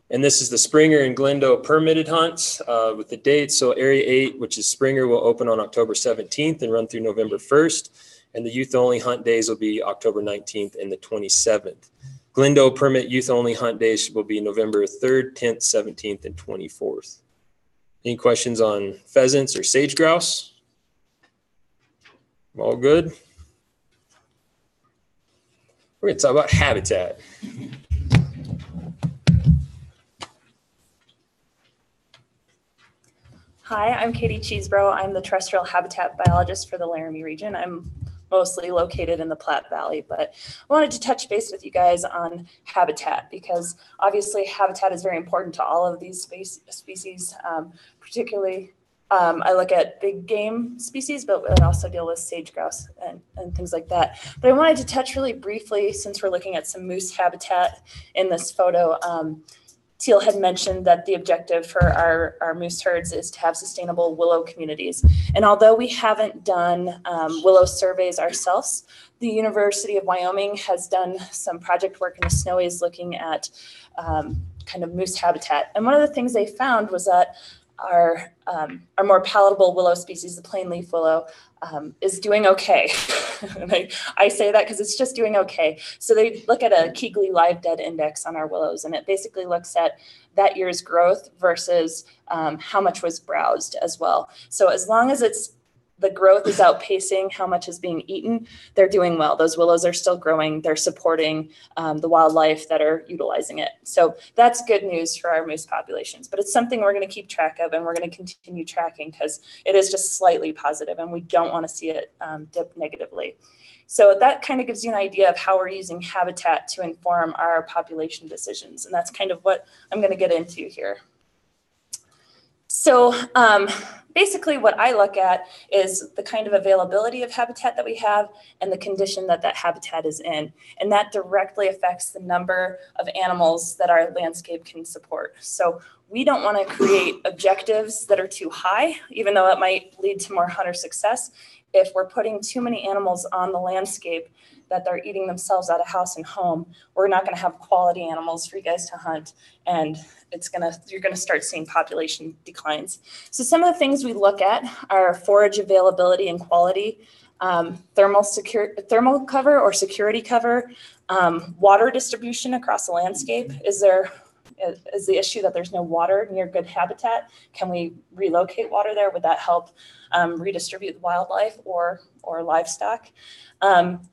And this is the Springer and Glendo permitted hunts with the dates. So Area 8, which is Springer, will open on October 17th and run through November 1st. And the youth-only hunt days will be October 19th and the 27th. Glendo permit youth-only hunt days will be November 3rd, 10th, 17th, and 24th. Any questions on pheasants or sage grouse? All good? We're going to talk about habitat. Hi, I'm Katie Cheesebro. I'm the terrestrial habitat biologist for the Laramie region. I'm mostly located in the Platte Valley, but I wanted to touch base with you guys on habitat because obviously habitat is very important to all of these species, particularly I look at big game species, but I also deal with sage grouse and things like that. But I wanted to touch really briefly, since we're looking at some moose habitat in this photo, Teal had mentioned that the objective for our moose herds is to have sustainable willow communities. And although we haven't done willow surveys ourselves, the University of Wyoming has done some project work in the Snowies looking at kind of moose habitat. And one of the things they found was that our more palatable willow species, the plain leaf willow, is doing okay. And I say that because it's just doing okay. So they look at a Keegley live dead index on our willows, and it basically looks at that year's growth versus how much was browsed as well. So as long as the growth is outpacing how much is being eaten, they're doing well. Those willows are still growing. They're supporting the wildlife that are utilizing it. So that's good news for our moose populations, but it's something we're going to keep track of, and we're going to continue tracking because it is just slightly positive and we don't want to see it dip negatively. So that kind of gives you an idea of how we're using habitat to inform our population decisions. And that's kind of what I'm going to get into here. So basically what I look at is the kind of availability of habitat that we have and the condition that that habitat is in. And that directly affects the number of animals that our landscape can support. So we don't want to create objectives that are too high, even though it might lead to more hunter success. If we're putting too many animals on the landscape that they're eating themselves out of house and home, we're not going to have quality animals for you guys to hunt, and you're going to start seeing population declines. So some of the things we look at are forage availability and quality, thermal cover or security cover, water distribution across the landscape. Is the issue that there's no water near good habitat? Can we relocate water there? Would that help redistribute the wildlife or livestock?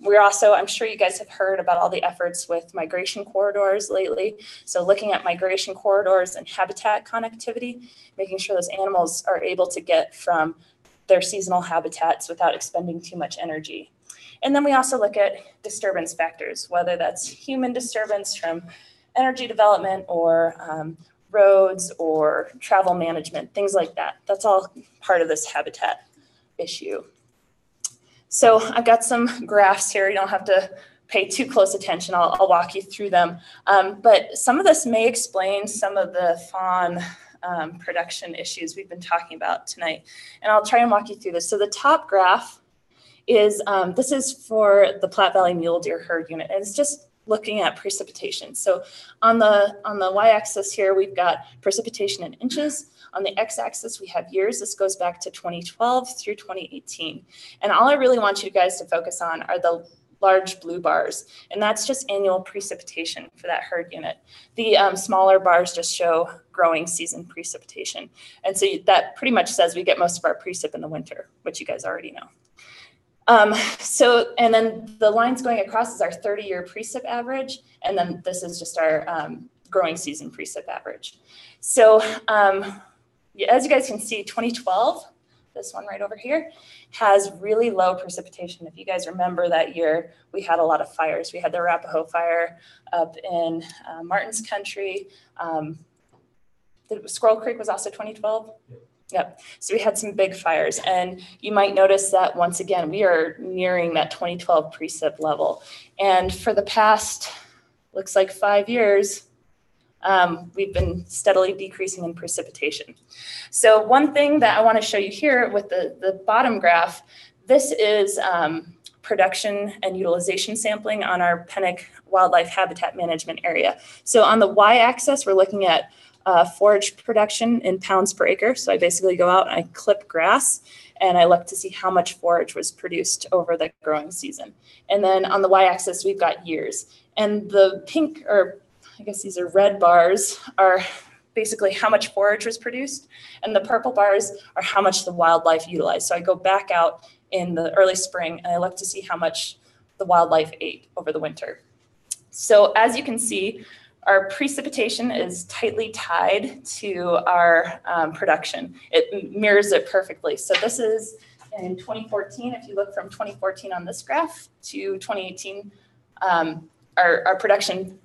We're also, I'm sure you guys have heard about all the efforts with migration corridors lately. So looking at migration corridors and habitat connectivity, making sure those animals are able to get from their seasonal habitats without expending too much energy. And then we also look at disturbance factors, whether that's human disturbance from energy development or roads or travel management, things like that. That's all part of this habitat issue. So I've got some graphs here. You don't have to pay too close attention. I'll walk you through them. But some of this may explain some of the fawn production issues we've been talking about tonight. And I'll try and walk you through this. So the top graph is, this is for the Platte Valley mule deer herd unit. And it's just looking at precipitation. So on the y-axis here, we've got precipitation in inches. On the x-axis, we have years. This goes back to 2012 through 2018. And all I really want you guys to focus on are the large blue bars. And that's just annual precipitation for that herd unit. The smaller bars just show growing season precipitation. And so that pretty much says we get most of our precip in the winter, which you guys already know. And then the lines going across is our 30-year precip average. And then this is just our growing season precip average. So as you guys can see, 2012, this one right over here, has really low precipitation. If you guys remember that year, we had a lot of fires. We had the Arapahoe fire up in Martin's Country. The Squirrel Creek was also 2012. Yep. So we had some big fires, and you might notice that once again, we are nearing that 2012 precip level. And for the past, looks like 5 years, we've been steadily decreasing in precipitation. So one thing that I want to show you here with the bottom graph, this is production and utilization sampling on our Pennock Wildlife Habitat Management Area. So on the y-axis, we're looking at forage production in pounds per acre. So I basically go out and I clip grass and I look to see how much forage was produced over the growing season. And then on the y-axis, we've got years. And the pink, or I guess these are red bars, are basically how much forage was produced. And the purple bars are how much the wildlife utilized. So I go back out in the early spring and I look to see how much the wildlife ate over the winter. So as you can see, Our precipitation is tightly tied to our production. It mirrors it perfectly. So this is in 2014. If you look from 2014 on this graph to 2018, our production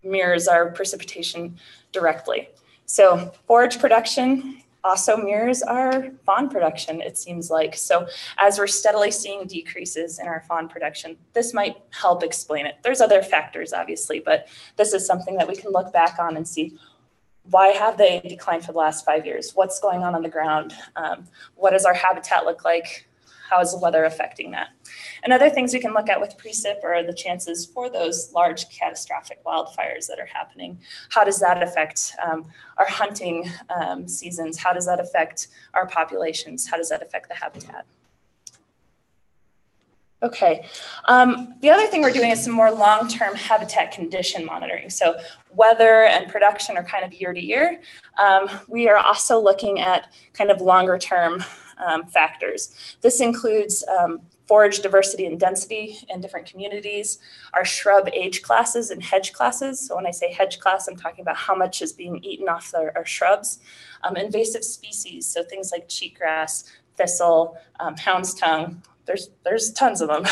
mirrors our precipitation directly. So forage production also mirrors our fawn production, it seems like. So as we're steadily seeing decreases in our fawn production, this might help explain it. There's other factors, obviously, but this is something that we can look back on and see, why have they declined for the last 5 years? What's going on the ground? What does our habitat look like? How is the weather affecting that? And other things we can look at with precip are the chances for those large catastrophic wildfires that are happening. How does that affect our hunting seasons? How does that affect our populations? How does that affect the habitat? Okay, the other thing we're doing is some more long-term habitat condition monitoring. So weather and production are kind of year to year. We are also looking at kind of longer term factors. This includes forage diversity and density in different communities, our shrub age classes and hedge classes. So when I say hedge class, I'm talking about how much is being eaten off our shrubs. Invasive species, so things like cheatgrass, thistle, hound's tongue. There's tons of them.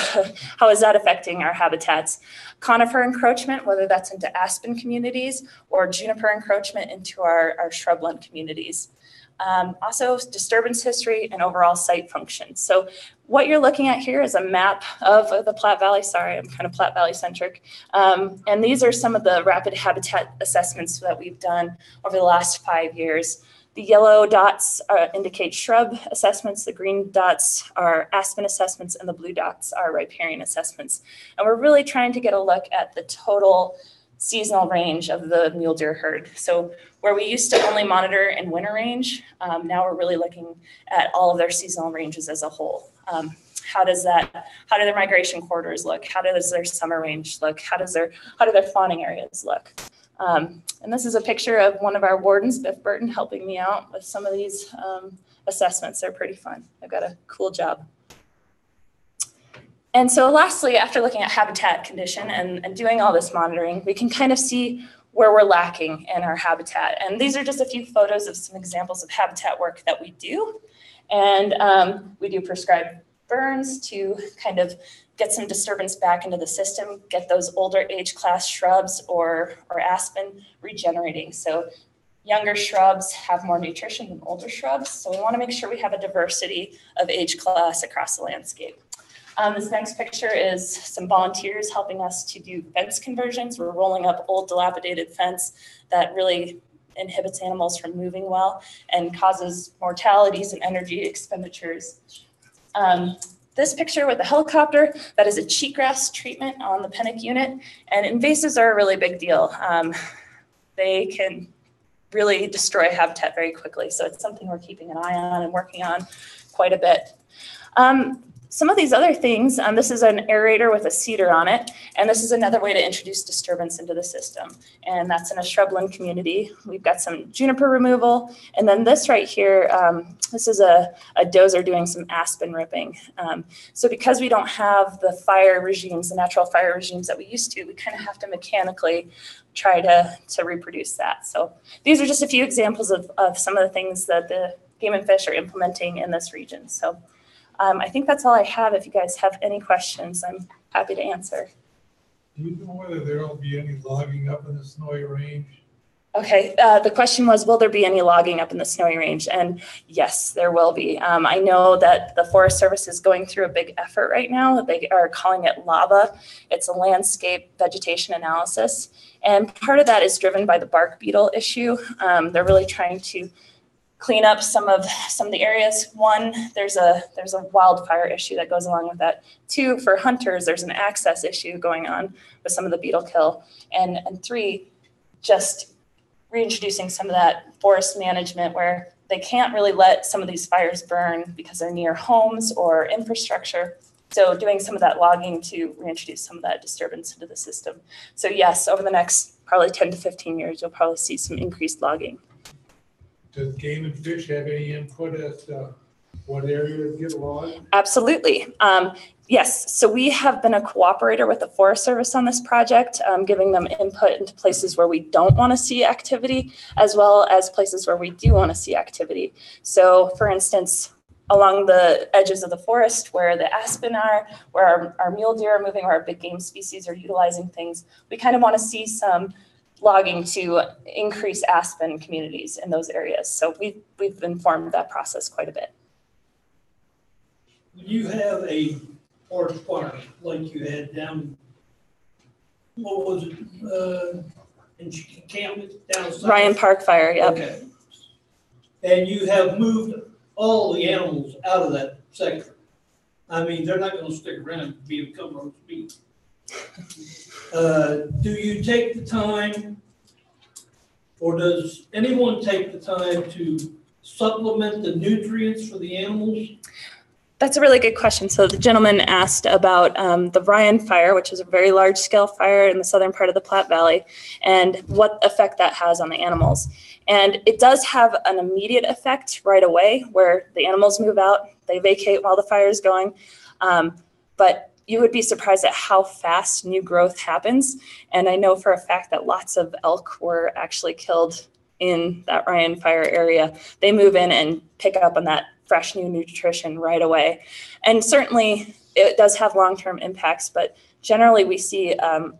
How is that affecting our habitats? Conifer encroachment, whether that's into aspen communities or juniper encroachment into our shrubland communities. Also disturbance history and overall site function. So what you're looking at here is a map of the Platte Valley. Sorry, I'm kind of Platte Valley centric. And these are some of the rapid habitat assessments that we've done over the last 5 years. The yellow dots indicate shrub assessments, the green dots are aspen assessments, and the blue dots are riparian assessments. And we're really trying to get a look at the total seasonal range of the mule deer herd. So where we used to only monitor in winter range, now we're really looking at all of their seasonal ranges as a whole. How do their migration corridors look? How does their summer range look? How do their fawning areas look? And this is a picture of one of our wardens, Biff Burton, helping me out with some of these assessments. They're pretty fun. I've got a cool job. And so lastly, after looking at habitat condition and doing all this monitoring, we can kind of see where we're lacking in our habitat. And these are just a few photos of some examples of habitat work that we do. And we do prescribed burns to kind of get some disturbance back into the system, get those older age class shrubs or aspen regenerating. So younger shrubs have more nutrition than older shrubs. So we want to make sure we have a diversity of age class across the landscape. This next picture is some volunteers helping us to do fence conversions. We're rolling up old dilapidated fence that really inhibits animals from moving well and causes mortalities and energy expenditures. This picture with the helicopter, that is a cheatgrass treatment on the Pennock unit, and invasives are a really big deal. They can really destroy habitat very quickly, so it's something we're keeping an eye on and working on quite a bit. Some of these other things, this is an aerator with a cedar on it, and this is another way to introduce disturbance into the system, and that's in a shrubland community. We've got some juniper removal, and then this right here, this is a dozer doing some aspen ripping. So because we don't have the fire regimes, the natural fire regimes that we used to, we kind of have to mechanically try to reproduce that. So these are just a few examples of some of the things that the Game and Fish are implementing in this region. So I think that's all I have. If you guys have any questions, I'm happy to answer. Do you know whether there will be any logging up in the Snowy Range? Okay, the question was, will there be any logging up in the Snowy Range? And yes, there will be. I know that the Forest Service is going through a big effort right now. They are calling it LAVA. It's a landscape vegetation analysis. And part of that is driven by the bark beetle issue. They're really trying to clean up some of the areas. One, there's a wildfire issue that goes along with that. Two, for hunters, there's an access issue going on with some of the beetle kill. And three, just reintroducing some of that forest management where they can't really let some of these fires burn because they're near homes or infrastructure. So doing some of that logging to reintroduce some of that disturbance into the system. So yes, over the next probably 10 to 15 years, you'll probably see some increased logging. Does Game and Fish have any input as to What areas get logged? Absolutely. Yes, so we have been a cooperator with the Forest Service on this project, giving them input into places where we don't want to see activity, as well as places where we do want to see activity. So for instance, along the edges of the forest where the aspen are, where our mule deer are moving, where our big game species are utilizing things, we kind of want to see some logging to increase aspen communities in those areas. So we've informed that process quite a bit. When you have a forest fire like you had down, what was it, in Camp down south? Ryan Park Fire, yep. Okay. And you have moved all the animals out of that sector. I mean, they're not gonna stick around and become roast beef. Do you take the time, or does anyone take the time to supplement the nutrients for the animals? That's a really good question. So the gentleman asked about the Ryan fire, which is a very large scale fire in the southern part of the Platte Valley, and what effect that has on the animals. And it does have an immediate effect right away where the animals move out, they vacate while the fire is going. But you would be surprised at how fast new growth happens. And I know for a fact that lots of elk were actually killed in that Ryan fire area. They move in and pick up on that fresh new nutrition right away. And certainly it does have long-term impacts, but generally we see an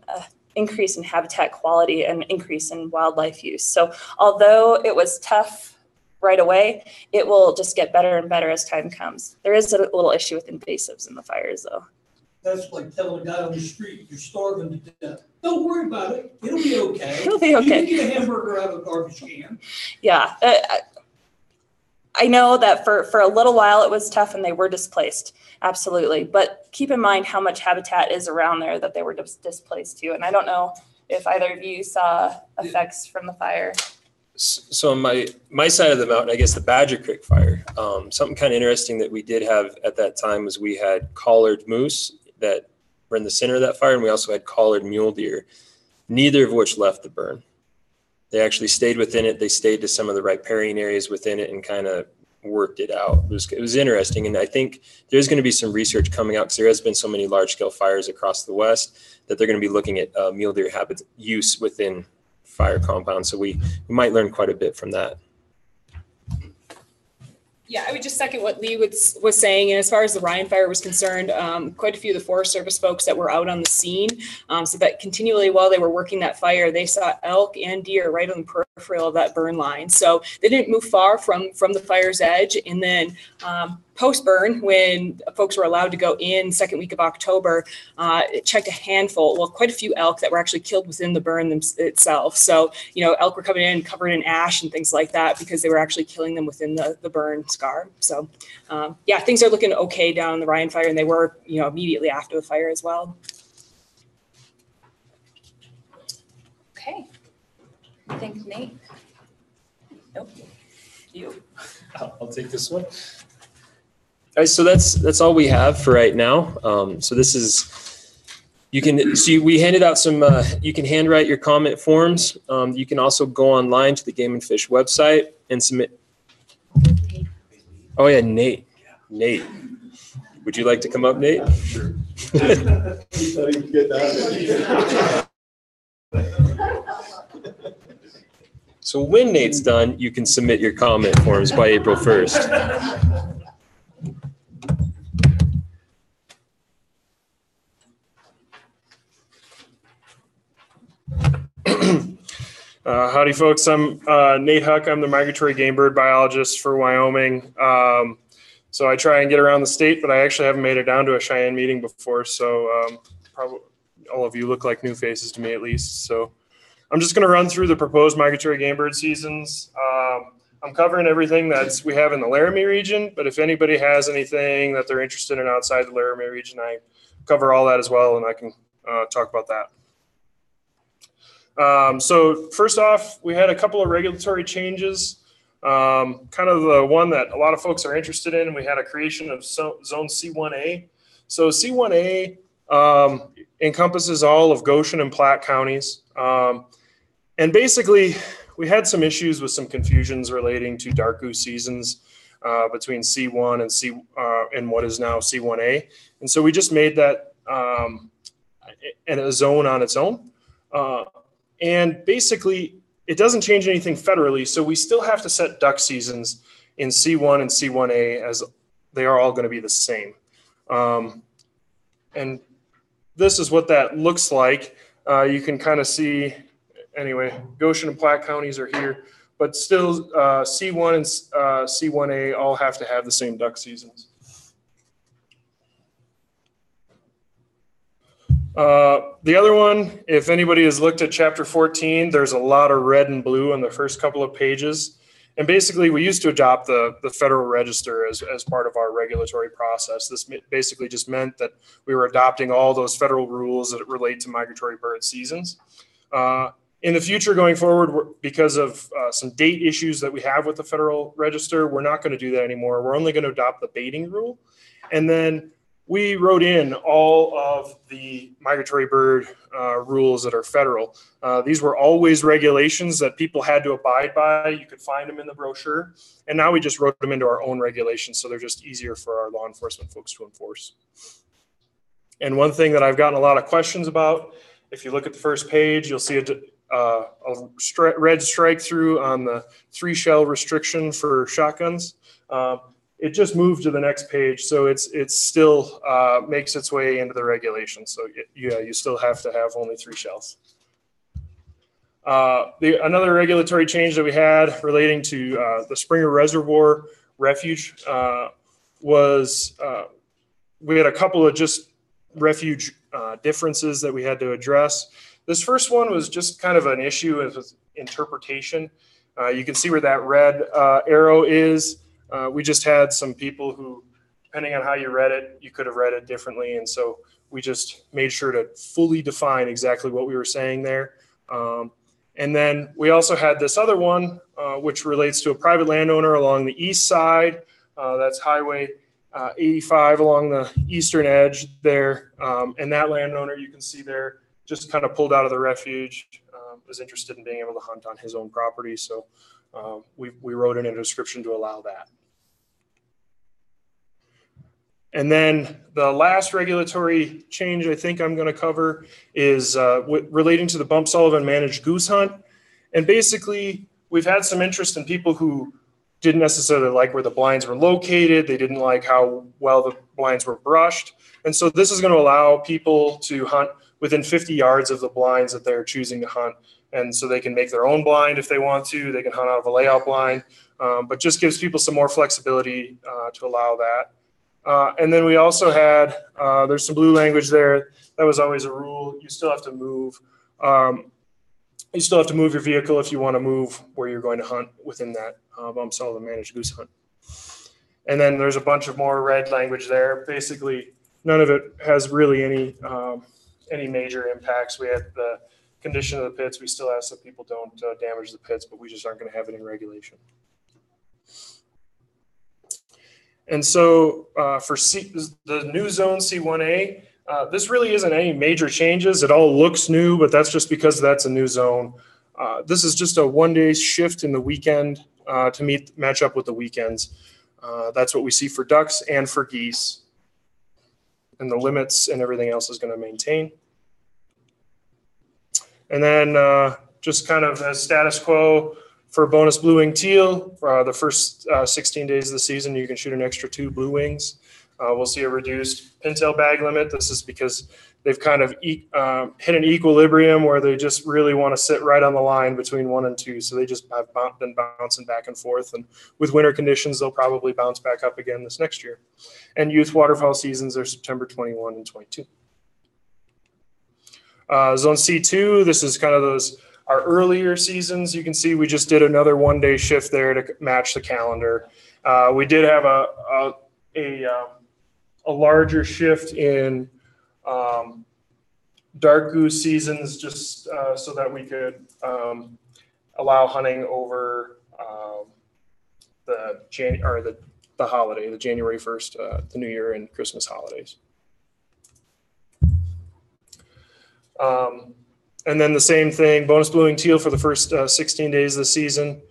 increase in habitat quality and increase in wildlife use. So although it was tough right away, it will just get better and better as time comes. There is a little issue with invasives in the fires though. That's like telling a guy on the street, you're starving to death. Don't worry about it. It'll be okay. It'll be okay. You can get a hamburger out of a garbage can. Yeah. I know that for a little while it was tough and they were displaced, absolutely. But keep in mind how much habitat is around there that they were displaced to. And I don't know if either of you saw effects from the fire. So on my side of the mountain, I guess the Badger Creek fire, something kind of interesting that we did have at that time was we had collared moose that were in the center of that fire, and we also had collared mule deer, neither of which left the burn. They actually stayed within it. They stayed to some of the riparian areas within it and kind of worked it out. It was interesting. And I think there's going to be some research coming out because there has been so many large scale fires across the West that they're going to be looking at mule deer habitat use within fire compounds. So we might learn quite a bit from that. Yeah, I would just second what Lee was saying. And as far as the Ryan fire was concerned, quite a few of the Forest Service folks that were out on the scene, so that continually while they were working that fire, they saw elk and deer right on the peripheral of that burn line. So they didn't move far from the fire's edge. And then post-burn, when folks were allowed to go in second week of October, it checked a handful, well, quite a few elk that were actually killed within the burn itself. So, elk were coming in covered in ash and things like that because they were actually killing them within the burn scar. So, yeah, things are looking okay down the Ryan fire, and they were, immediately after the fire as well. Okay. I think Nate. Nope. You. I'll take this one. All right, so that's all we have for right now. So this is, we handed out some, you can handwrite your comment forms. You can also go online to the Game and Fish website and submit. Oh yeah, Nate. Nate. Would you like to come up, Nate? Sure. So when Nate's done, you can submit your comment forms by April 1st. Howdy, folks. I'm Nate Huck. I'm the migratory game bird biologist for Wyoming. So I try and get around the state, but I actually haven't made it down to a Cheyenne meeting before. So probably all of you look like new faces to me, at least. So I'm just going to run through the proposed migratory game bird seasons. I'm covering everything that we have in the Laramie region, but if anybody has anything that they're interested in outside the Laramie region, I cover all that as well, and I can talk about that. So first off, we had a couple of regulatory changes. Kind of the one that a lot of folks are interested in, we had a creation of zone C1A. So C1A encompasses all of Goshen and Platte counties. And basically, we had some issues with some confusions relating to dark goose seasons. between C1 and what is now C1A. And so we just made that and a zone on its own. And basically, it doesn't change anything federally, so we still have to set duck seasons in C1 and C1A as they are all going to be the same. And this is what that looks like. You can kind of see, anyway, Goshen and Platte counties are here, but still C1 and C1A all have to have the same duck seasons. The other one, if anybody has looked at chapter 14, there's a lot of red and blue on the first couple of pages. And basically, we used to adopt the Federal Register as part of our regulatory process. This basically just meant that we were adopting all those federal rules that relate to migratory bird seasons. In the future going forward, because of some date issues that we have with the Federal Register, we're not going to do that anymore. We're only going to adopt the baiting rule. And then we wrote in all of the migratory bird rules that are federal. These were always regulations that people had to abide by. You could find them in the brochure. And now we just wrote them into our own regulations, so they're just easier for our law enforcement folks to enforce. And one thing that I've gotten a lot of questions about, if you look at the first page, you'll see a red strike through on the 3-shell restriction for shotguns. It just moved to the next page, so it's still makes its way into the regulation. So yeah, you still have to have only 3 shells. Another regulatory change that we had relating to the Springer Reservoir refuge was we had a couple of just refuge differences that we had to address. This first one was just kind of an issue with interpretation. You can see where that red arrow is. We just had some people who, depending on how you read it, you could have read it differently. And so we just made sure to fully define exactly what we were saying there. And then we also had this other one, which relates to a private landowner along the east side. That's Highway 85 along the eastern edge there. And that landowner, you can see there, just kind of pulled out of the refuge, was interested in being able to hunt on his own property. So we wrote in a description to allow that. And then the last regulatory change I think I'm going to cover is relating to the Bump Sullivan managed goose hunt. And basically, we've had some interest in people who didn't necessarily like where the blinds were located. They didn't like how well the blinds were brushed. And so this is going to allow people to hunt within 50 yards of the blinds that they're choosing to hunt. And so they can make their own blind if they want to. They can hunt out of a layout blind, but just gives people some more flexibility to allow that. And then we also had, there's some blue language there. That was always a rule. You still have to move. You still have to move your vehicle if you want to move where you're going to hunt within that Bump Sullivan managed goose hunt. And then there's a bunch of more red language there. Basically, none of it has really any major impacts. We had the condition of the pits. We still ask that people don't damage the pits, but we just aren't going to have it in regulation. And so for the new zone C1A, this really isn't any major changes. It all looks new, but that's just because that's a new zone. This is just a one-day shift in the weekend to match up with the weekends. That's what we see for ducks and for geese. And the limits and everything else is going to maintain. And then just kind of as status quo for bonus blue wing teal, the first 16 days of the season, you can shoot an extra 2 blue wings. We'll see a reduced pintail bag limit. This is because they've kind of hit an equilibrium where they just really want to sit right on the line between 1 and 2. So they just have been bouncing back and forth. And with winter conditions, they'll probably bounce back up again this next year. And youth waterfowl seasons are September 21 and 22. Zone C2, this is kind of our earlier seasons. You can see we just did another one-day shift there to match the calendar. We did have a larger shift in dark goose seasons just so that we could allow hunting over the holiday, the January 1st, the New Year and Christmas holidays. And then the same thing, bonus blue wing teal for the first 16 days of the season.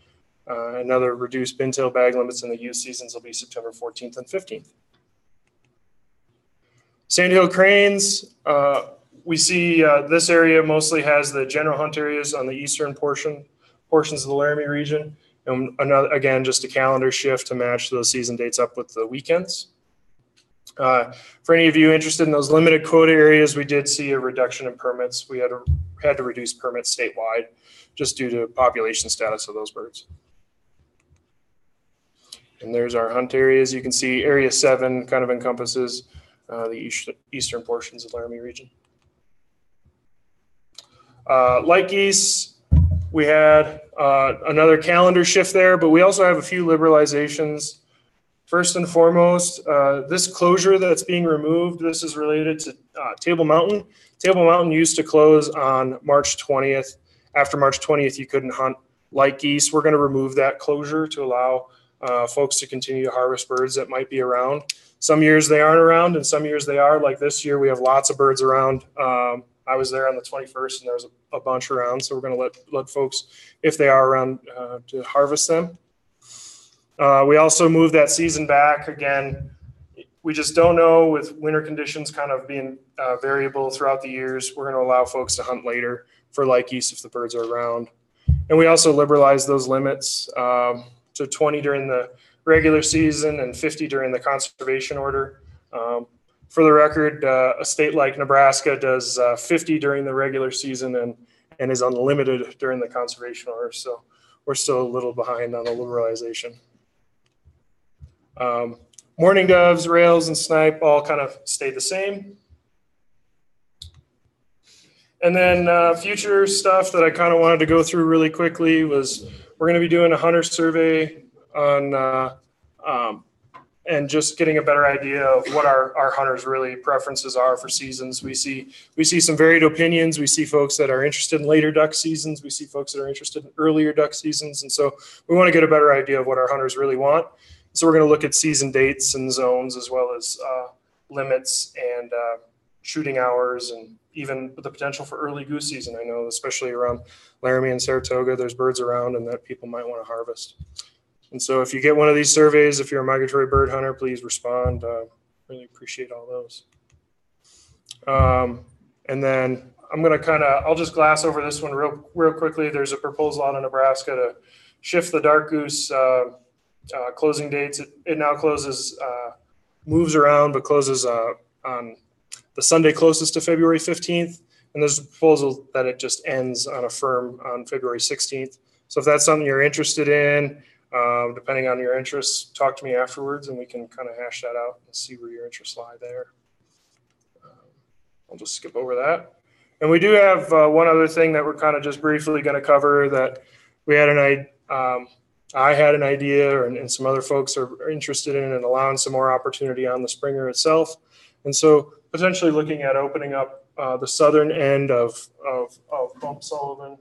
Another reduced bintail bag limits in the youth seasons will be September 14th and 15th. Sandhill cranes, we see this area mostly has the general hunt areas on the eastern portions of the Laramie region. And again, just a calendar shift to match those season dates up with the weekends. For any of you interested in those limited quota areas, we did see a reduction in permits. We had to reduce permits statewide just due to population status of those birds. And there's our hunt areas. You can see area 7 kind of encompasses the eastern portions of the Laramie region. Like geese, we had another calendar shift there, but we also have a few liberalizations. First and foremost, this closure that's being removed, this is related to Table Mountain. Table Mountain used to close on March 20th. After March 20th, you couldn't hunt like geese. We're going to remove that closure to allow folks to continue to harvest birds that might be around. Some years they aren't around and some years they are. Like this year, we have lots of birds around. I was there on the 21st and there was a bunch around. So we're going to let folks, if they are around, to harvest them. We also moved that season back. Again, we just don't know with winter conditions kind of being variable throughout the years. We're going to allow folks to hunt later for like geese if the birds are around. And we also liberalized those limits to 20 during the regular season and 50 during the conservation order. For the record, a state like Nebraska does 50 during the regular season and is unlimited during the conservation order. So we're still a little behind on the liberalization. Mourning doves, rails, and snipe all kind of stayed the same. And then future stuff that I kind of wanted to go through really quickly was we're going to be doing a hunter survey on and just getting a better idea of what our hunters really preferences are for seasons. We see some varied opinions. We see folks that are interested in later duck seasons. We see folks that are interested in earlier duck seasons. And so we want to get a better idea of what our hunters really want. So we're going to look at season dates and zones as well as limits and shooting hours and even the potential for early goose season. I know especially around Laramie and Saratoga, there's birds around and that people might want to harvest. And so if you get one of these surveys, if you're a migratory bird hunter, please respond. Really appreciate all those. And then I'm going to I'll just glass over this one real quickly. There's a proposal out of Nebraska to shift the dark goose closing dates. It now closes, moves around, but closes on the Sunday closest to February 15th. And there's a proposal that it just ends on a firm on February 16th. So if that's something you're interested in, depending on your interests, talk to me afterwards and we can kind of hash that out and see where your interests lie there. I'll just skip over that. And we do have one other thing that we're kind of just briefly going to cover that we had I had an idea and some other folks are interested in and allowing some more opportunity on the Springer itself. And so potentially looking at opening up the southern end of Bump Sullivan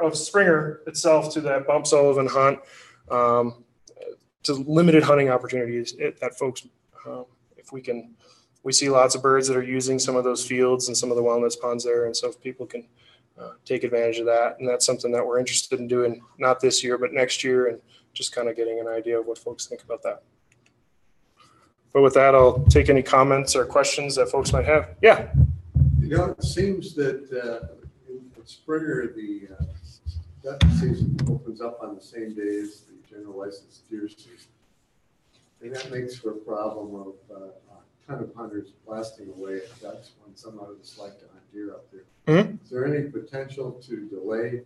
of Springer itself to that Bump Sullivan hunt, to limited hunting opportunities that folks, if we see lots of birds that are using some of those fields and some of the wellness ponds there. And so if people can take advantage of that. And that's something that we're interested in doing, not this year, but next year, and just kind of getting an idea of what folks think about that. But with that, I'll take any comments or questions that folks might have. Yeah. You know, it seems that in Springer, the duck season opens up on the same day as the general licensed deer season. And that makes for a problem of a ton of hunters blasting away at ducks when some others like to hunt deer up there. Mm-hmm. Is there any potential to delay the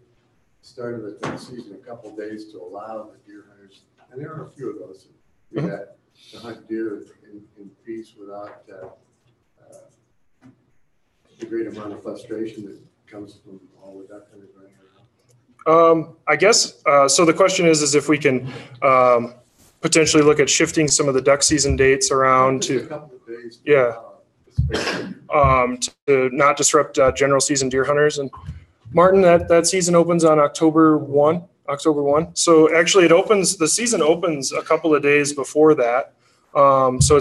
start of the duck season a couple of days to allow the deer hunters, and there are a few of those who do that, to hunt deer in peace without the great amount of frustration that comes from all the duck hunters running around? I guess, so the question is if we can potentially look at shifting some of the duck season dates around to a couple of days. Yeah. To not disrupt general season deer hunters. And Martin, that season opens on October 1. So actually the season opens a couple of days before that. So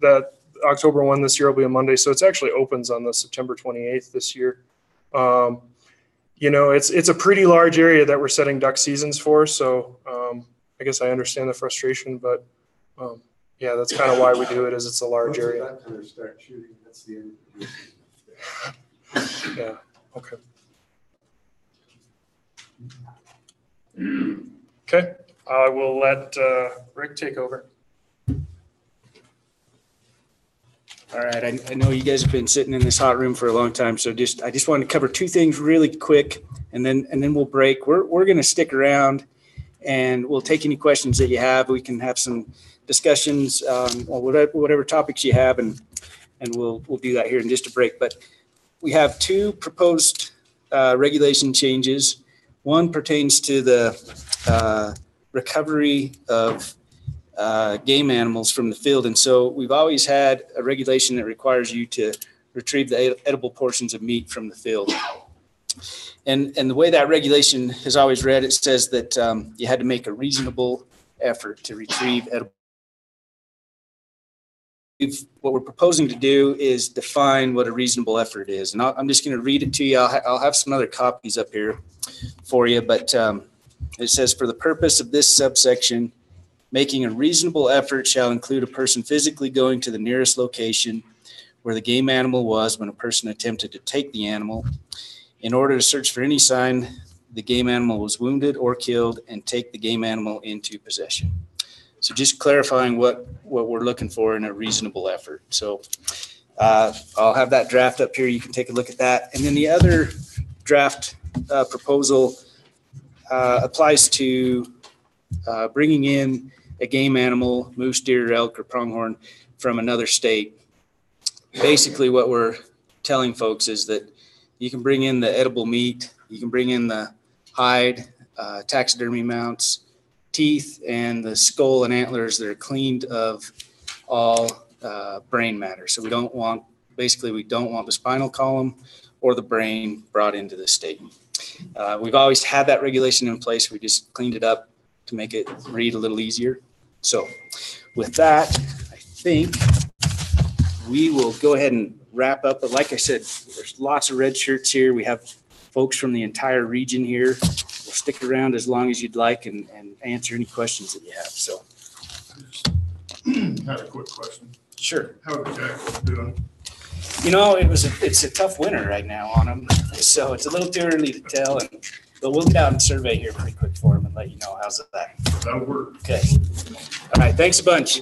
that October 1 this year will be a Monday. So it's actually opens on the September 28th this year. you know, it's a pretty large area that we're setting duck seasons for. So I guess I understand the frustration, but yeah, that's kind of why we do it, is it's a large area. Once the duck hunters start shooting, that's the end of the season. Yeah, okay. Okay, I will let Rick take over. All right, I know you guys have been sitting in this hot room for a long time, so I just wanted to cover two things really quick, and then we'll break. We're going to stick around, and we'll take any questions that you have. We can have some discussions on whatever topics you have, and we'll do that here in just a break. But we have two proposed regulation changes. One pertains to the recovery of game animals from the field. And so we've always had a regulation that requires you to retrieve the edible portions of meat from the field. And the way that regulation has always read, it says that you had to make a reasonable effort to retrieve edible. What we're proposing to do is define what a reasonable effort is. And I'm just going to read it to you. I'll have some other copies up here for you, but it says, for the purpose of this subsection, making a reasonable effort shall include a person physically going to the nearest location where the game animal was when a person attempted to take the animal in order to search for any sign the game animal was wounded or killed and take the game animal into possession. So just clarifying what we're looking for in a reasonable effort. So I'll have that draft up here. You can take a look at that. And then the other draft proposal applies to bringing in a game animal, moose, deer, elk, or pronghorn from another state. Basically, what we're telling folks is that you can bring in the edible meat, you can bring in the hide, taxidermy mounts, teeth, and the skull and antlers that are cleaned of all brain matter. So we don't want the spinal column or the brain brought into the state. We've always had that regulation in place. We just cleaned it up to make it read a little easier. So with that, I think we will go ahead and wrap up. But like I said, there's lots of red shirts here. We have folks from the entire region here. We'll stick around as long as you'd like and answer any questions that you have. So Had a quick question. Sure. How are the jackals doing? You know, it's a tough winter right now on them, so it's a little too early to tell. But we'll get out and survey here pretty quick for them and let you know. How's that? That'll work. Okay. All right. Thanks a bunch.